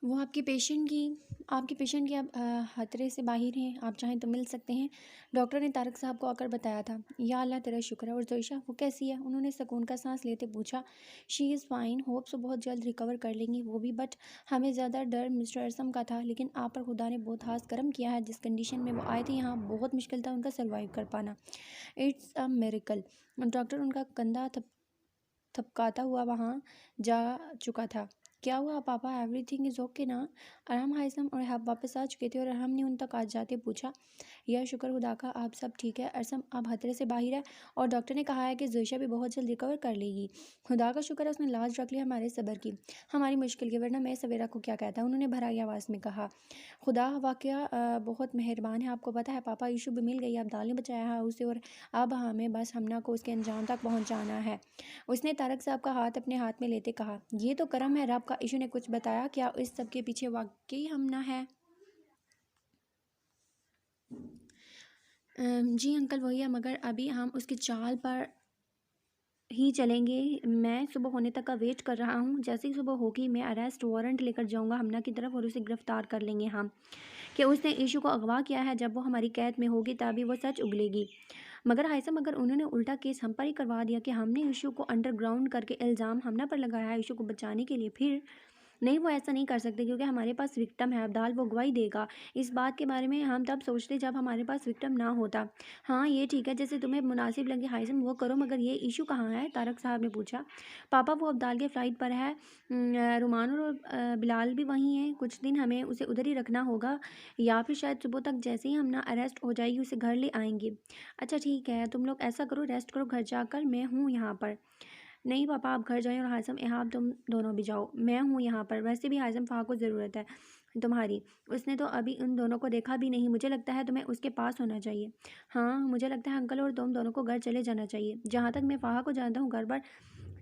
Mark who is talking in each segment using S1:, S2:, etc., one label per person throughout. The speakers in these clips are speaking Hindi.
S1: वो आपके पेशेंट की अब खतरे से बाहर हैं, आप चाहें तो मिल सकते हैं। डॉक्टर ने तारक साहब को आकर बताया था। या अल्लाह तेरा शुक्र है। और जोइशा वो कैसी है? उन्होंने सुकून का सांस लेते पूछा। She is fine, hope so बहुत जल्द रिकवर कर लेंगी वो भी, बट हमें ज़्यादा डर मिस्टर असम का था। लेकिन आप पर खुदा ने बहुत खास करम किया है। जिस कंडीशन में वो आए थे यहाँ बहुत मुश्किल था उनका सर्वाइव कर पाना। It's a miracle. डॉक्टर उनका कंधा थपकाता हुआ वहाँ जा चुका था। क्या हुआ पापा? एवरीथिंग इज़ ओके ना? अरहम, हाइसम और हब वापस आ चुके थे और अरहम ने उन तक आज जाते पूछा। यह शुक्र खुदा का आप सब ठीक है। अरसम अब खतरे से बाहर है और डॉक्टर ने कहा है कि जोइशा भी बहुत जल्द रिकवर कर लेगी। खुदा का शुक्र है उसने लाज रख लिया हमारे सब्र की, हमारी मुश्किल की, वरना मैं सवेरा को क्या कहता। उन्होंने भराई आवाज़ में कहा। खुदा वाकया बहुत मेहरबान है। आपको पता है पापा, यीशु भी मिल गई, अब्दाल ने बचाया है उसे और अब हमें बस हमना को उसके अंजाम तक पहुंचाना है। उसने तारक साहब का हाथ अपने हाथ में लेते कहा। ये तो करम है रब का। यीशु ने कुछ बताया क्या इस सब के पीछे वाकई हमना है? जी अंकल वही है, मगर अभी हम उसकी चाल पर ही चलेंगे। मैं सुबह होने तक का वेट कर रहा हूँ। जैसे ही सुबह होगी मैं अरेस्ट वारंट लेकर जाऊँगा हमना की तरफ और उसे गिरफ्तार कर लेंगे हम कि उसने यीशु को अगवा किया है। जब वो हमारी कैद में होगी तभी वो सच उगलेगी। मगर हाइसम, अगर उन्होंने उल्टा केस हम पर ही करवा दिया कि हमने यीशु को अंडरग्राउंड करके इल्ज़ाम हमना पर लगाया है यीशु को बचाने के लिए, फिर नहीं, वो ऐसा नहीं कर सकते क्योंकि हमारे पास विक्टिम है। अब्दाल वो गवाही देगा। इस बात के बारे में हम तब सोचते जब हमारे पास विक्टिम ना होता। हाँ ये ठीक है, जैसे तुम्हें मुनासिब लगे हाइसन वो करो, मगर ये इशू कहाँ है? तारक साहब ने पूछा। पापा वो अब्दाल के फ़्लाइट पर है। रुमान और बिलाल भी वहीं हैं। कुछ दिन हमें उसे उधर ही रखना होगा या फिर शायद सुबह तक जैसे ही हम ना अरेस्ट हो जाएगी उसे घर ले आएंगे। अच्छा ठीक है, तुम लोग ऐसा करो, रेस्ट करो घर जाकर, मैं हूँ यहाँ पर। नहीं पापा, आप घर जाएं और हाज़म एहाब तुम दोनों भी जाओ, मैं हूँ यहाँ पर। वैसे भी हाज़म फ़ाह को ज़रूरत है तुम्हारी। उसने तो अभी उन दोनों को देखा भी नहीं। मुझे लगता है तुम्हें उसके पास होना चाहिए। हाँ मुझे लगता है अंकल, और तुम दोनों को घर चले जाना चाहिए। जहाँ तक मैं फ़ाह को जानता हूँ घर पर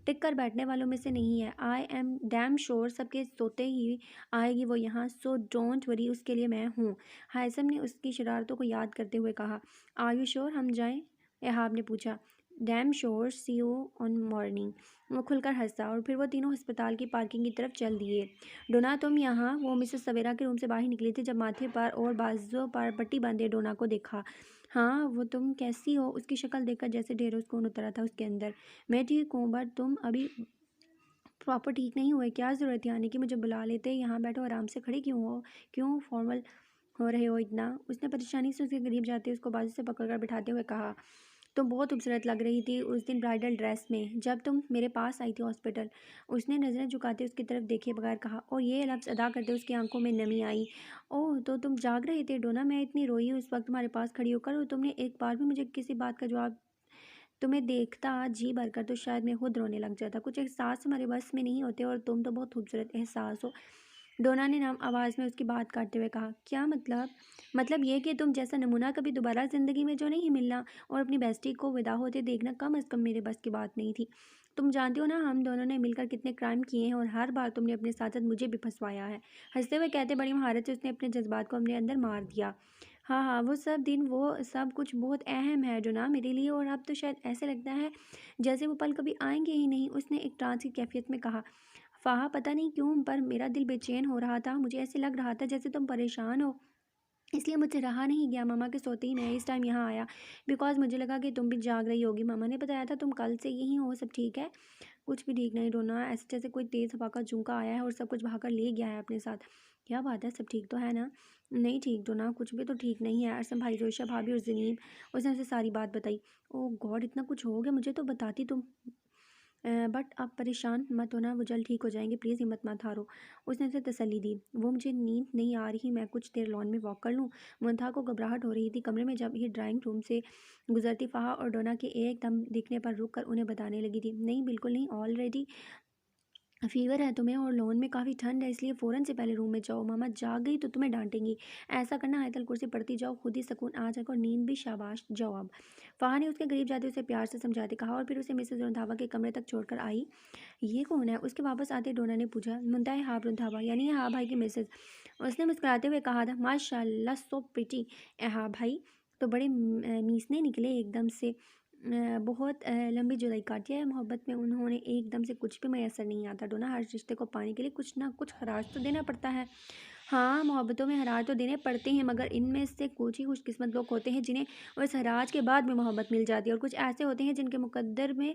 S1: टिक कर बैठने वालों में से नहीं है। आई एम डैम श्योर सबके सोते ही आएगी वो यहाँ, सो डोंट वरी, उसके लिए मैं हूँ। हाइसम ने उसकी शरारतों को याद करते हुए कहा। आर यू श्योर हम जाएं? एहाब ने पूछा। Damn sure, see you on morning. वो खुलकर हंसा और फिर वो तीनों अस्पताल की पार्किंग की तरफ चल दिए। डोना तुम यहाँ? वो मिसेस सवेरा के रूम से बाहर निकली थी जब माथे पर और बाजुओं पर पट्टी बांधे डोना को देखा। हाँ वो, तुम कैसी हो? उसकी शक्ल देखकर जैसे ढेरों सुकून उतरा था उसके अंदर। मैं ठीक हूँ, बट तुम अभी प्रॉपर ठीक नहीं हुए। क्या ज़रूरत थी आने की? मुझे बुला लेते। यहाँ बैठो, आराम से खड़े क्यों हो? क्यों फॉर्मल हो रहे हो इतना? उसने परेशानी से उसके करीब जाते उसको बाजू से पकड़कर बिठाते हुए कहा। तुम बहुत खूबसूरत लग रही थी उस दिन ब्राइडल ड्रेस में जब तुम मेरे पास आई थी हॉस्पिटल। उसने नज़रें झुकाते उसकी तरफ देखे बगैर कहा और ये लफ्ज़ अदा करते उसकी आंखों में नमी आई। ओह तो तुम जाग रहे थे डोना? मैं इतनी रोई उस वक्त तुम्हारे पास खड़ी होकर और तुमने एक बार भी मुझे किसी बात का जवाब। तुम्हें देखता जी भरकर तो शायद मैं खुद रोने लग जाता। कुछ एहसास हमारे बस में नहीं होते और तुम तो बहुत खूबसूरत एहसास हो। डोना ने नम आवाज़ में उसकी बात काटते हुए कहा। क्या मतलब? मतलब ये कि तुम जैसा नमूना कभी दोबारा ज़िंदगी में जो नहीं मिलना, और अपनी बेस्टी को विदा होते देखना कम अज़ कम मेरे बस की बात नहीं थी। तुम जानती हो ना हम दोनों ने मिलकर कितने क्राइम किए हैं और हर बार तुमने अपने साथ साथ मुझे भी फंसवाया है। हंसते हुए कहते बड़ी महारत से उसने अपने जज्बात को अपने अंदर मार दिया। हाँ हाँ, वो सब दिन, वो सब कुछ बहुत अहम है डोना मेरे लिए, और अब तो शायद ऐसे लगता है जैसे वो पल कभी आएंगे ही नहीं। उसने एक ट्रांस की कैफियत में कहा। फ़ाहा, पता नहीं क्यों पर मेरा दिल बेचैन हो रहा था। मुझे ऐसे लग रहा था जैसे तुम परेशान हो, इसलिए मुझसे रहा नहीं गया। मामा के सोते ही मैं इस टाइम यहाँ आया बिकॉज मुझे लगा कि तुम भी जाग रही होगी। मामा ने बताया था तुम कल से यहीं हो। सब ठीक है? कुछ भी ठीक नहीं रोना, ऐसे जैसे कोई तेज़ हवा का झोंका आया है और सब कुछ भाकर ले गया है अपने साथ। क्या बात है, सब ठीक तो है ना? नहीं ठीक डोना, कुछ भी तो ठीक नहीं है। अरसम भाई, जोशा भाभी और जनीब। उसने उसे सारी बात बताई। ओह गॉड, इतना कुछ हो गया, मुझे तो बताती तुम। बट आप परेशान मत होना, वो जल्द ठीक हो जाएंगे, प्लीज़ हिम्मत मत हारो। उसने उसे तसल्ली दी। वो, मुझे नींद नहीं आ रही, मैं कुछ देर लॉन में वॉक कर लूँ। मुंतहा को घबराहट हो रही थी कमरे में जब ये ड्राइंग रूम से गुजरती फ़ाहा और डोना के एकदम दिखने पर रुक कर उन्हें बताने लगी थी। नहीं बिल्कुल नहीं, ऑलरेडी फ़ीवर है तुम्हें और लॉन में काफ़ी ठंड है, इसलिए फ़ौरन से पहले रूम में जाओ। मामा जाग गई तो तुम्हें डांटेंगी। ऐसा करना, आयतल कुर्सी पढ़ती जाओ, खुद ही सुकून आ जाएगा और नींद भी। शाबाश जाओ अब। फ़ाहा ने उसके करीब जाते उसे प्यार से समझाते कहा और फिर उसे मिसेस रंधावा के कमरे तक छोड़कर आई। ये कौन है? उसके वापस आते डोना ने पूछा। मुंताए हाब रंधावा, यानी हाँ भाई की मिसेज। उसने मुस्कुराते हुए कहा था। माशाल्लाह सो प्रिटी। हाँ भाई तो बड़े मीसने निकले एकदम से। बहुत लंबी जुदाई काटी है। मोहब्बत में उन्होंने एकदम से कुछ भी मैसर नहीं आता डोना। हर रिश्ते को पाने के लिए कुछ ना कुछ खराज तो देना पड़ता है। हाँ, मोहब्बतों में हराज तो देने पड़ते हैं, मगर इनमें से कुछ ही खुशकिस्मत लोग होते हैं जिन्हें उस हराज के बाद भी मोहब्बत मिल जाती है, और कुछ ऐसे होते हैं जिनके मुकद्दर में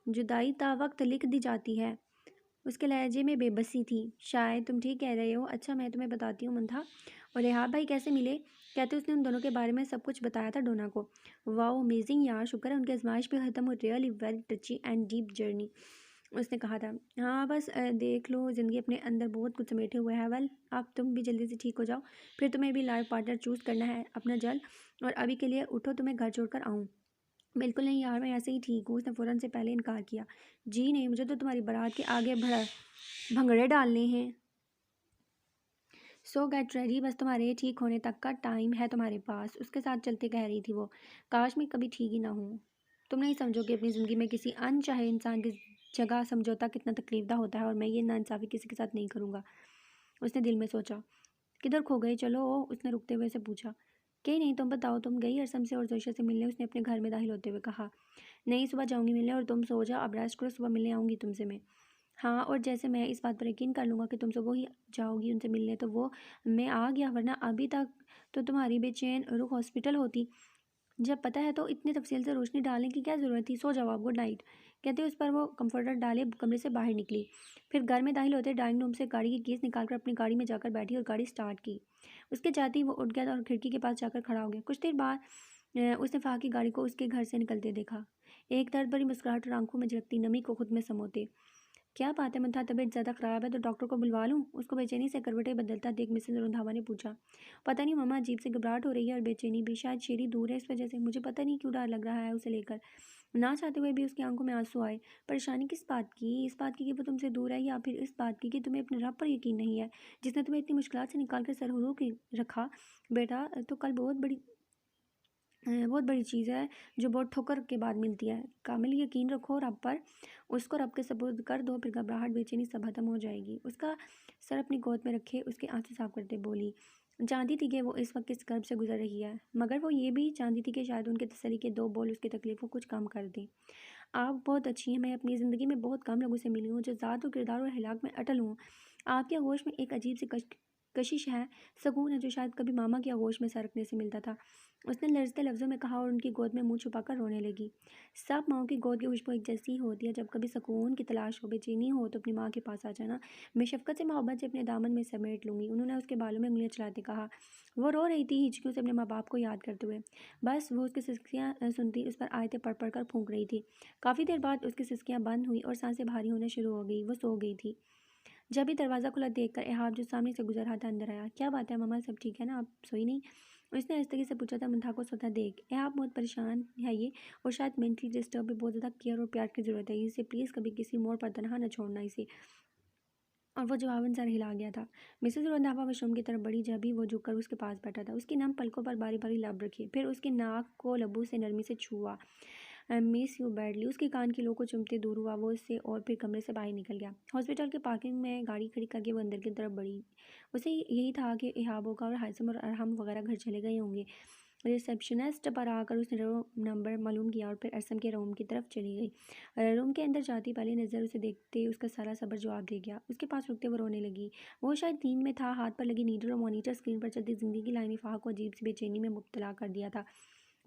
S1: जुदाई ता वक्त लिख दी जाती है। उसके लहजे में बेबसी थी। शायद तुम ठीक कह रहे हो। अच्छा, मैं तुम्हें बताती हूँ मंथा। और रेहाब भाई कैसे मिले? कहते उसने उन दोनों के बारे में सब कुछ बताया था डोना को। वाह, अमेजिंग यार, शुक्र है उनकी आजमाइश भी ख़त्म हुई। Really very टची and deep journey, उसने कहा था। हाँ बस देख लो, ज़िंदगी अपने अंदर बहुत कुछ समेटे हुए है। वेल, अब तुम भी जल्दी से ठीक हो जाओ, फिर तुम्हें भी लाइफ पार्टनर चूज़ करना है अपना जल्द। और अभी के लिए उठो, तुम्हें घर छोड़कर आऊँ? बिल्कुल नहीं यार, मैं ऐसे ही ठीक हूँ, उसने फ़ौरन से पहले इनकार किया। जी नहीं, मुझे तो तुम्हारी बारात के आगे भंगड़े डालने हैं। सो गेट रेडी, बस तुम्हारे ठीक होने तक का टाइम है तुम्हारे पास, उसके साथ चलते कह रही थी वो। काश मैं कभी ठीक ही ना हूँ। तुम नहीं समझोगे अपनी ज़िंदगी में किसी अनचाहे इंसान की जगह समझौता कितना तकलीफदा होता है, और मैं ये नाइंसाफ़ी किसी के साथ नहीं करूँगा, उसने दिल में सोचा। किधर खो गए? चलो, उसने रुकते हुए से पूछा। कहीं नहीं, तुम बताओ, तुम गई अरसम से और जोशा से मिलने? उसने अपने घर में दाखिल होते हुए कहा। नहीं, सुबह जाऊँगी मिलने, और तुम सो जाओ, अब रेस्ट करो, सुबह मिलने आऊँगी तुमसे मैं। हाँ, और जैसे मैं इस बात पर यकीन कर लूँगा कि तुम सुबह ही जाओगी उनसे मिलने, तो वो मैं आ गया, वरना अभी तक तो तुम्हारी बेचैन रुख हॉस्पिटल होती। जब पता है तो इतनी तफसील से रोशनी डालने की क्या ज़रूरत थी? सो जाओ आप, गुड नाइट। कहते उस पर वो कंफर्टर डाले कमरे से बाहर निकली। फिर घर में दाखिल होते डाइनिंग रूम से गाड़ी की कीज़ निकालकर अपनी गाड़ी में जाकर बैठी और गाड़ी स्टार्ट की। उसके जाते ही वो उठ गया और खिड़की के पास जाकर खड़ा हो गया। कुछ देर बाद उसने फ़ाह की गाड़ी को उसके घर से निकलते देखा, एक दर्द भरी मुस्कुराहट और आंखों में झलकती नमी को खुद में समोते। क्या बात है मंथा, तबीयत ज़्यादा ख़राब है तो डॉक्टर को बुलवा लूँ? उसको बेचैनी से करवटें बदलता देख मिसेस रंधावा ने पूछा। पता नहीं मामा, अजीब से घबराहट हो रही है और बेचैनी भी, शायद शेरी दूर है इस वजह से। मुझे पता नहीं क्यों डर लग रहा है उसे लेकर। ना चाहते हुए भी उसकी आंखों में आंसू आए। परेशानी किस बात की? इस बात की कि वो तुमसे दूर है, या फिर इस बात की कि तुम्हें अपने रब पर यकीन नहीं है, जिसने तुम्हें इतनी मुश्किलात से निकाल कर सरहरों की रखा? बेटा, तो कल बहुत बड़ी चीज़ है जो बहुत ठोकर के बाद मिलती है। कामिल यकीन रखो रब पर, उसको रब के सपुर्द कर दो, फिर घबराहट बेचैनी सब खत्म हो जाएगी। उसका सर अपनी गोद में रखे उसके आंसू साफ करते बोली। जानती थी कि वो इस वक्त किस कर्ब से गुजर रही है, मगर वो ये भी जानती थी कि शायद उनके तसल्ली के दो बोल उसकी तकलीफ को कुछ कम कर दें। आप बहुत अच्छी हैं। मैं अपनी ज़िंदगी में बहुत कम लोगों से मिली हूँ जो ज़ात और किरदार और हिलाक में अटल हूँ। आपके आगोश में एक अजीब सी कशिश है, सुकून है, जो शायद कभी मामा के आगोश में सरकने से मिलता था, उसने लरजते लफ्ज़ों में कहा और उनकी गोद में मुंह छुपाकर रोने लगी। सब माओं की गोद की खुशबू एक जैसी ही होती है। जब कभी सुकून की तलाश हो, बेचैनी हो, तो अपनी माँ के पास आ जाना। मैं शफ़क़त से मोहब्बत से अपने दामन में समेट लूँगी, उन्होंने उसके बालों में उंगलियाँ चलाते कहा। वो रो रही थी, हिचकियों से अपने माँ बाप को याद करते हुए। बस वो उसकी सिसकियाँ सुनती उस पर आयतें पढ़ पढ़ कर फूंक रही थी। काफ़ी देर बाद उसकी सिसकियाँ बंद हुई और सांसें भारी होना शुरू हो गई। वो सो गई थी। जब भी दरवाज़ा खुला देखकर एहाब, जो सामने से गुजर रहा था, अंदर आया। क्या बात है मम्मा, सब ठीक है ना? आप सोई नहीं? उसने आहिस्तगी से पूछा था। मुंथा को सोता देख एहाब बहुत परेशान है ये, और शायद मेंटली डिस्टर्ब भी। बहुत ज़्यादा केयर और प्यार की ज़रूरत है इसे। प्लीज़ कभी किसी मोड़ पर तनहा न छोड़ना इसे। और वो जवाबन सर हिला गया था। मिसेज रंधावा वॉशरूम की तरफ बढ़ी, जब भी वो झुककर उसके पास बैठा था। उसकी नम पलकों पर बारी बारी लब रखी, फिर उसके नाक को लबू से नरमी से छुआ। मिस यू बैडली, उसके कान की लो को चुमते दूर हुआ वो उससे, और फिर कमरे से बाहर निकल गया। हॉस्पिटल के पार्किंग में गाड़ी खड़ी करके वो अंदर की तरफ बढ़ी। उसे यही था कि इहाबो का और हाइसम और अरहम वगैरह घर चले गए होंगे। रिसेप्शनिस्ट पर आकर उसने रूम नंबर मालूम किया और फिर अरसम के रूम की तरफ चली गई। रूम के अंदर जाती पहली नज़र उसे देखते उसका सारा सब्र जवाब दे गया। उसके पास रुकते वो रोने लगी। वो शायद नींद में था। हाथ पर लगी नीडल और मॉनिटर स्क्रीन पर चलती ज़िंदगी की लाइनें फाह को अजीब सी बेचैनी में मुब्तला कर दिया था।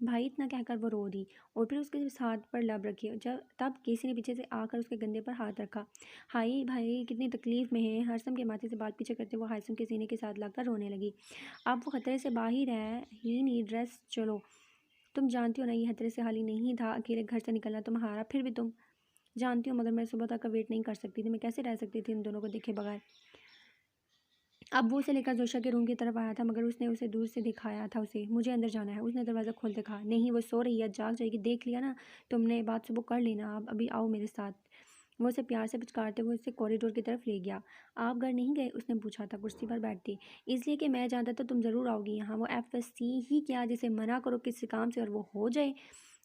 S1: भाई, इतना कहकर वो रो दी और फिर उसके हाथ पर लब रखी। जब तब केसी ने पीछे से आकर उसके कंधे पर हाथ रखा। हाय भाई, कितनी तकलीफ़ में है। हरसम के माथे से बाल पीछे करते वो हायसम के सीने के साथ लगकर रोने लगी। अब वो खतरे से बाहर है ही नहीं। ड्रेस चलो, तुम जानती हो ना ये खतरे से हाली नहीं था। अकेले घर से निकलना तुम्हारा, फिर भी तुम जानती हो, मगर मैं सुबह तक का वेट नहीं कर सकती थी। मैं कैसे रह सकती थी इन दोनों को देखे बगैर? अब वो उसे लेकर जोशा के रूम की तरफ आया था, मगर उसने उसे दूर से दिखाया था उसे। मुझे अंदर जाना है। उसने दरवाज़ा खोलते कहा। नहीं, वो सो रही है, जाग जाएगी। देख लिया ना तुमने, बात सुबह कर लेना। आप अभी आओ मेरे साथ। वो उसे प्यार से पुचकारते हुए उसे कॉरिडोर की तरफ ले गया। आप घर नहीं गए? उसने पूछा था कुर्सी पर बैठती। इसलिए कि मैं जानता तो तुम ज़रूर आओगी यहाँ। वो FSC ही क्या, जिसे मना करो किसी काम से और वो हो जाए।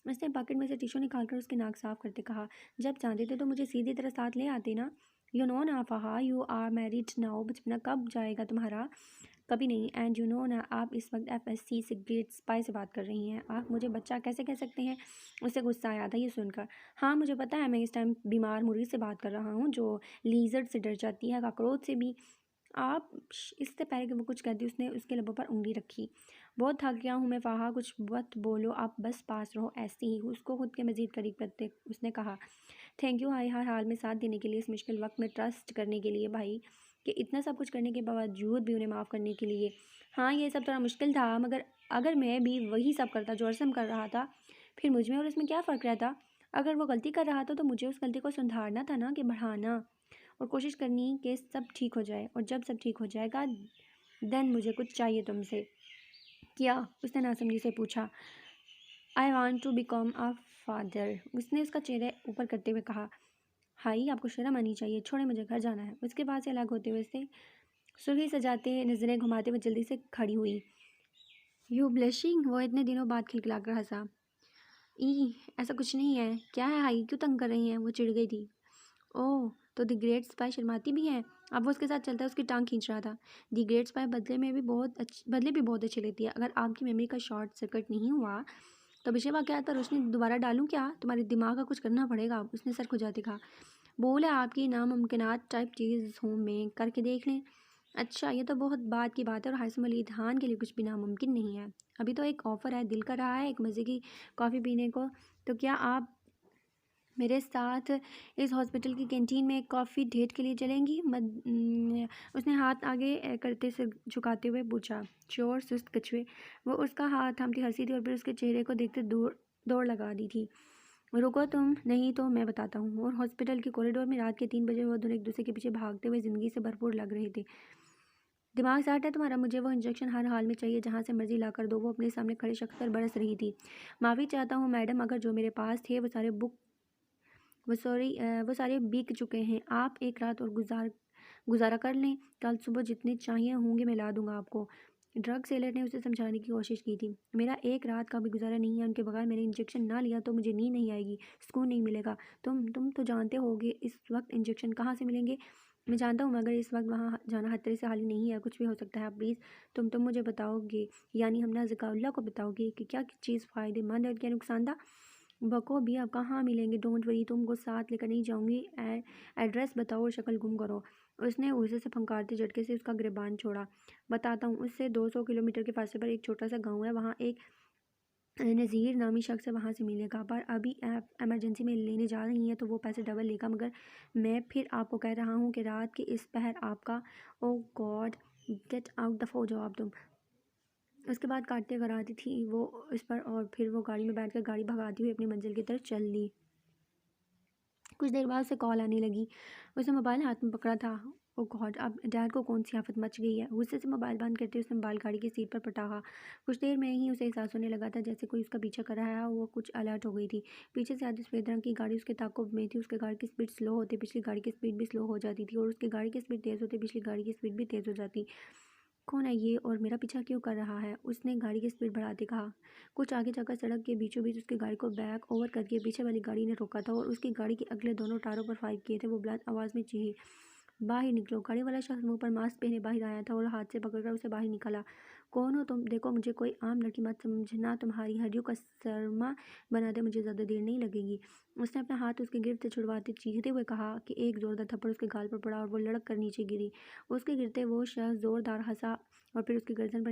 S1: उसने पॉकेट में से टिश्यू निकालकर उसके नाक साफ करते कहा। जब जानते थे तो मुझे सीधी तरह साथ ले आते ना। यू नो ना फहा, यू आर मैरिड नाउ। बचपना कब जाएगा तुम्हारा? कभी नहीं। एंड यू नो ना, आप इस वक्त FSC से ग्रेट स्पाई से बात कर रही हैं। आप मुझे बच्चा कैसे कह सकते हैं? उसे गुस्सा आया था ये सुनकर। हाँ मुझे पता है, मैं इस टाइम बीमार मुर्गी से बात कर रहा हूँ जो लीजर्ड से डर जाती है, कॉकरोच से भी। आप इससे पहले कि वो कुछ कहती उसने उसके लबों पर उंगली रखी। बहुत थक गया हूँ मैं फ़ाहा, कुछ मत बोलो, आप बस पास रहो ऐसे ही। उसको खुद के मज़ीद करीब करते उसने कहा, थैंक यू भाई, हर हाल में साथ देने के लिए, इस मुश्किल वक्त में ट्रस्ट करने के लिए भाई, कि इतना सब कुछ करने के बावजूद भी उन्हें माफ़ करने के लिए। हाँ ये सब थोड़ा मुश्किल था, मगर अगर मैं भी वही सब करता जो अर्सम कर रहा था, फिर मुझ में और उसमें क्या फ़र्क रहता? अगर वो गलती कर रहा था तो मुझे उस गलती को सुधारना था ना, कि बढ़ाना, और कोशिश करनी कि सब ठीक हो जाए। और जब सब ठीक हो जाएगा देन मुझे कुछ चाहिए तुमसे। क्या? उसने नासमझी से पूछा। I want to become a father, उसने उसका चेहरा ऊपर करते हुए कहा। हाई आपको शर्म आनी चाहिए, छोड़े मुझे घर जाना है। उसके बाद से अलग होते हुए से सुर्खी सजाते नजरें घुमाते हुए जल्दी से खड़ी हुई। यू ब्लशिंग, वो इतने दिनों बाद खिलखिलाकर हंसा। ई ऐसा कुछ नहीं है। क्या है हाई, क्यों तंग कर रही हैं? वो चिढ़ गई थी। ओह तो द ग्रेट स्पाई शर्माती भी है। अब वो उसके साथ चलता है, उसकी टांग खींच रहा था। द ग्रेट स्पाई बदले भी बहुत अच्छे लेती है। अगर आपकी मेमोरी का शॉर्ट सर्किट नहीं हुआ तो पिछले वाक़यात पर रोशनी दोबारा डालूं क्या? तुम्हारे दिमाग का कुछ करना पड़ेगा। उसने सर खुजाते कहा। बोले आपकी नामुमकिनात टाइप चीज़ हूँ मैं, करके देख लें। अच्छा ये तो बहुत बात की बात है, और हासिम अली खान के लिए कुछ भी नामुमकिन नहीं है। अभी तो एक ऑफ़र है, दिल कर रहा है एक मज़े की कॉफ़ी पीने को, तो क्या आप मेरे साथ इस हॉस्पिटल की कैंटीन में एक कॉफ़ी डेट के लिए चलेंगी? उसने हाथ आगे करते सिर झुकाते हुए पूछा। चोर सुस्त कछुए, वो उसका हाथ थामती हंसी थी और फिर उसके चेहरे को देखते दौड़ लगा दी थी। रुको तुम, नहीं तो मैं बताता हूँ। और हॉस्पिटल के कॉरिडोर में रात के 3 बजे वो दोनों एक दूसरे के पीछे भागते हुए ज़िंदगी से भरपूर लग रहे थे। दिमाग साठ है तुम्हारा, मुझे वो इंजेक्शन हर हाल में चाहिए, जहाँ से मर्जी ला कर दो। वो अपने सामने खड़े शख्स पर बरस रही थी। माफ़ी चाहता हूँ मैडम, अगर जो मेरे पास थे वो सारे बिक चुके हैं। आप एक रात और गुजारा कर लें, कल सुबह जितने चाहिए होंगे मैं ला दूंगा आपको। ड्रग सेलर ने उसे समझाने की कोशिश की थी। मेरा एक रात का भी गुजारा नहीं है, उनके बगैर मैंने इंजेक्शन ना लिया तो मुझे नींद नहीं आएगी, सुकून नहीं मिलेगा। तुम तो जानते होगे इस वक्त इंजेक्शन कहाँ से मिलेंगे। मैं जानता हूँ, मगर इस वक्त वहाँ जाना खतरे से हाल ही नहीं है, कुछ भी हो सकता है। प्लीज़ तुम मुझे बताओगे, यानी हमने ज़काउल्ला को बताओगे कि क्या चीज़ फ़ायदेमंद है और क्या नुकसानदा। बको भी अब कहाँ मिलेंगे, डोंट वरी, तुमको साथ लेकर नहीं जाऊंगी। एड्रेस बताओ और शक्ल गुम करो। उसने गुस्से से फंकारते झटके से उसका गिरबान छोड़ा। बताता हूँ, उससे 200 किलोमीटर के फासले पर एक छोटा सा गांव है, वहाँ एक नज़ीर नामी शख्स है, वहाँ से मिलेगा। पर अभी आप एमरजेंसी में लेने जा रही हैं तो वो पैसे डबल लेगा। मगर मैं फिर आपको कह रहा हूँ कि रात के इस पहर आपका, ओ गॉड, गेट आउट दफ़ा हो जाओ आप तुम। उसके बाद काटते कराती थी वो उस पर, और फिर वो गाड़ी में बैठकर गाड़ी भगाती हुई अपनी मंजिल की तरफ चल दी। कुछ देर बाद उसे कॉल आने लगी। उसने मोबाइल हाथ में पकड़ा था। ओ गॉड, अब डैड को कौन सी आफत मच गई है। गुस्से से मोबाइल बंद करते उसने मोबाइल गाड़ी की सीट पर पटाखा। कुछ देर में ही उसे एहसास होने लगा था जैसे कोई उसका पीछा कर रहा है। वो कुछ अलर्ट हो गई थी। पीछे से आती सफेद रंग की गाड़ी उसके ताक़ुब में थी। उसके गाड़ी की स्पीड स्लो होती पिछली गाड़ी की स्पीड भी स्लो हो जाती थी, और उसकी गाड़ी की स्पीड तेज़ होती पिछली गाड़ी की स्पीड भी तेज़ हो जाती। कौन है ये और मेरा पीछा क्यों कर रहा है? उसने गाड़ी की स्पीड बढ़ाते कहा। कुछ आगे जाकर सड़क के बीचों बीच उसकी गाड़ी को बैक ओवर करके पीछे वाली गाड़ी ने रोका था, और उसकी गाड़ी के अगले दोनों टायरों पर फायर किए थे। वो बुलंद आवाज़ में चीखी, बाहर निकलो। गाड़ी वाला शख्स मुंह पर मास्क पहने बाहर आया था और हाथ से पकड़कर उसे बाहर निकाला। कौन हो तुम? देखो मुझे कोई आम लड़की मत समझना, तुम्हारी हड्डियों का सरमा बना दे, मुझे ज़्यादा देर नहीं लगेगी। उसने अपना हाथ उसके गिर्द से छुड़वाते चीखते हुए कहा कि एक जोरदार थप्पड़ उसके गाल पर पड़ा और वो लड़क कर नीचे गिरी। उसके गिरते वो शख्स जोरदार हंसा और फिर उसकी गर्दन पर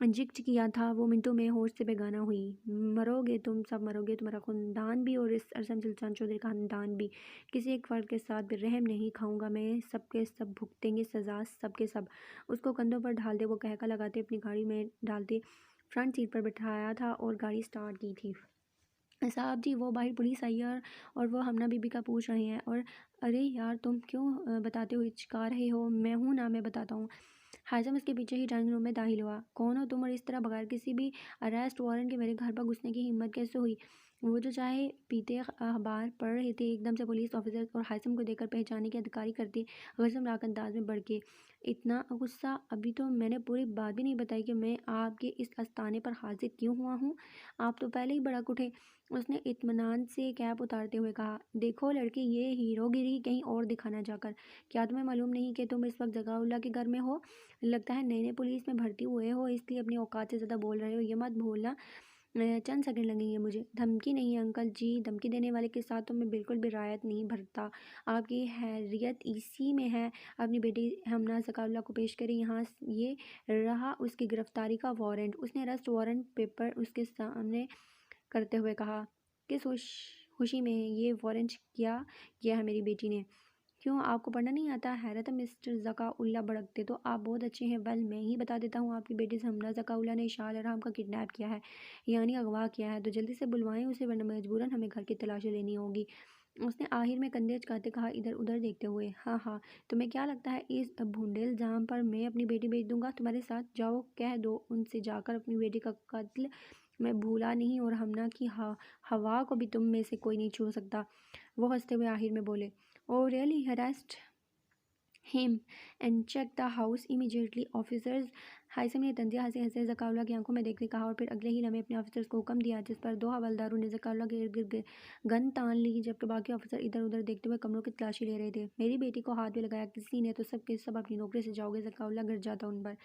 S1: इंजेक्ट किया था। वो मिनटों में होश से बेगाना हुई। मरोगे तुम, सब मरोगे, तुम्हारा खानदान भी और इस अरसम सुल्तान चौधरी का खानदान भी। किसी एक फ़र्द के साथ भी रहम नहीं खाऊंगा मैं, सबके सब भुगतेंगे सज़ा, सबके सब। उसको कंधों पर ढाल दे, वो कहका लगाते अपनी गाड़ी में डालते फ्रंट सीट पर बिठाया था और गाड़ी स्टार्ट की थी। साहब जी, वो बाहर पुलिस आई है और वो हमना बीबी का पूछ रहे हैं। और अरे यार, तुम क्यों बताते हो, हिचका रहे हो? मैं हूँ ना, मैं बताता हूँ। हाजिम उसके पीछे ही ड्राइंग रूम में दाखिल हुआ। कौन हो तुम, और इस तरह बगैर किसी भी अरेस्ट वारंट के मेरे घर पर घुसने की हिम्मत कैसे हुई? वो जो चाय पीते अखबार पढ़ रहे थे, एकदम से पुलिस ऑफिसर और हासिम को देखकर पहचाने की अधिकारी करते गजबनाक अंदाज में बढ़ के, इतना गुस्सा, अभी तो मैंने पूरी बात भी नहीं बताई कि मैं आपके इस आस्थाने पर हाजिर क्यों हुआ हूँ, आप तो पहले ही भड़क उठे। उसने इत्मीनान से कैप उतारते हुए कहा, देखो लड़के, ये हीरोगिरी कहीं और दिखाना जाकर। क्या तुम्हें मालूम नहीं कि तुम इस वक्त जगाउल्ला के घर में हो? लगता है नए नए पुलिस में भर्ती हुए हो, इसलिए अपनी औकात से ज़्यादा बोल रहे हो। ये मत भूलना चंद सेकंड लगेंगे मुझे। धमकी नहीं अंकल जी, धमकी देने वाले के साथ तो मैं बिल्कुल भी रायत नहीं भरता। आपकी हैरियत इसी में है। अपनी बेटी हमना जकाउल्ला को पेश करें यहाँ। ये रहा उसकी गिरफ्तारी का वारंट। उसने अरेस्ट वारंट पेपर उसके सामने करते हुए कहा, किस खुशी में ये वारंट किया किया है मेरी बेटी ने? क्यों, आपको पढ़ना नहीं आता? हैरत है मिस्टर ज़काउल्ला भड़कते तो आप बहुत अच्छे हैं। वेल, मैं ही बता देता हूँ, आपकी बेटी से हमना ज़काउल्ला ने इशाल अरहम का किडनैप किया है, यानी अगवा किया है। तो जल्दी से बुलवाएं उसे, वरना मजबूरन हमें घर की तलाशी लेनी होगी। उसने आखिर में कंधे चकाते कहा, इधर उधर देखते हुए। हाँ हाँ, तुम्हें क्या लगता है इस भूंडे इल्ज़ाम पर मैं अपनी बेटी भेज दूंगा तुम्हारे साथ? जाओ कह दो उनसे जाकर अपनी बेटी का कत्ल मैं भूला नहीं, और हमना की हवा को भी तुम में से कोई नहीं छू सकता। वो हंसते हुए आखिर में बोले, oh really, arrest him and check the house immediately officers। हाइसम ने तंजिया हंसे हंसे जकाउल्ला की आंखों में देखते कहा, और फिर अगले ही लम्हे अपने ऑफिसर्स को हुक्म दिया, जिस पर दो हवलदारों ने जकाउल्ला के इर्द गिर्द गन तान ली, जबकि बाकी ऑफिसर इधर उधर देखते हुए कमरों की तलाशी ले रहे थे। मेरी बेटी को हाथ भी लगाया किसी ने तो सब के सब अपनी नौकरी से जाओगे। जकाउल्ला गिर जाता उन पर।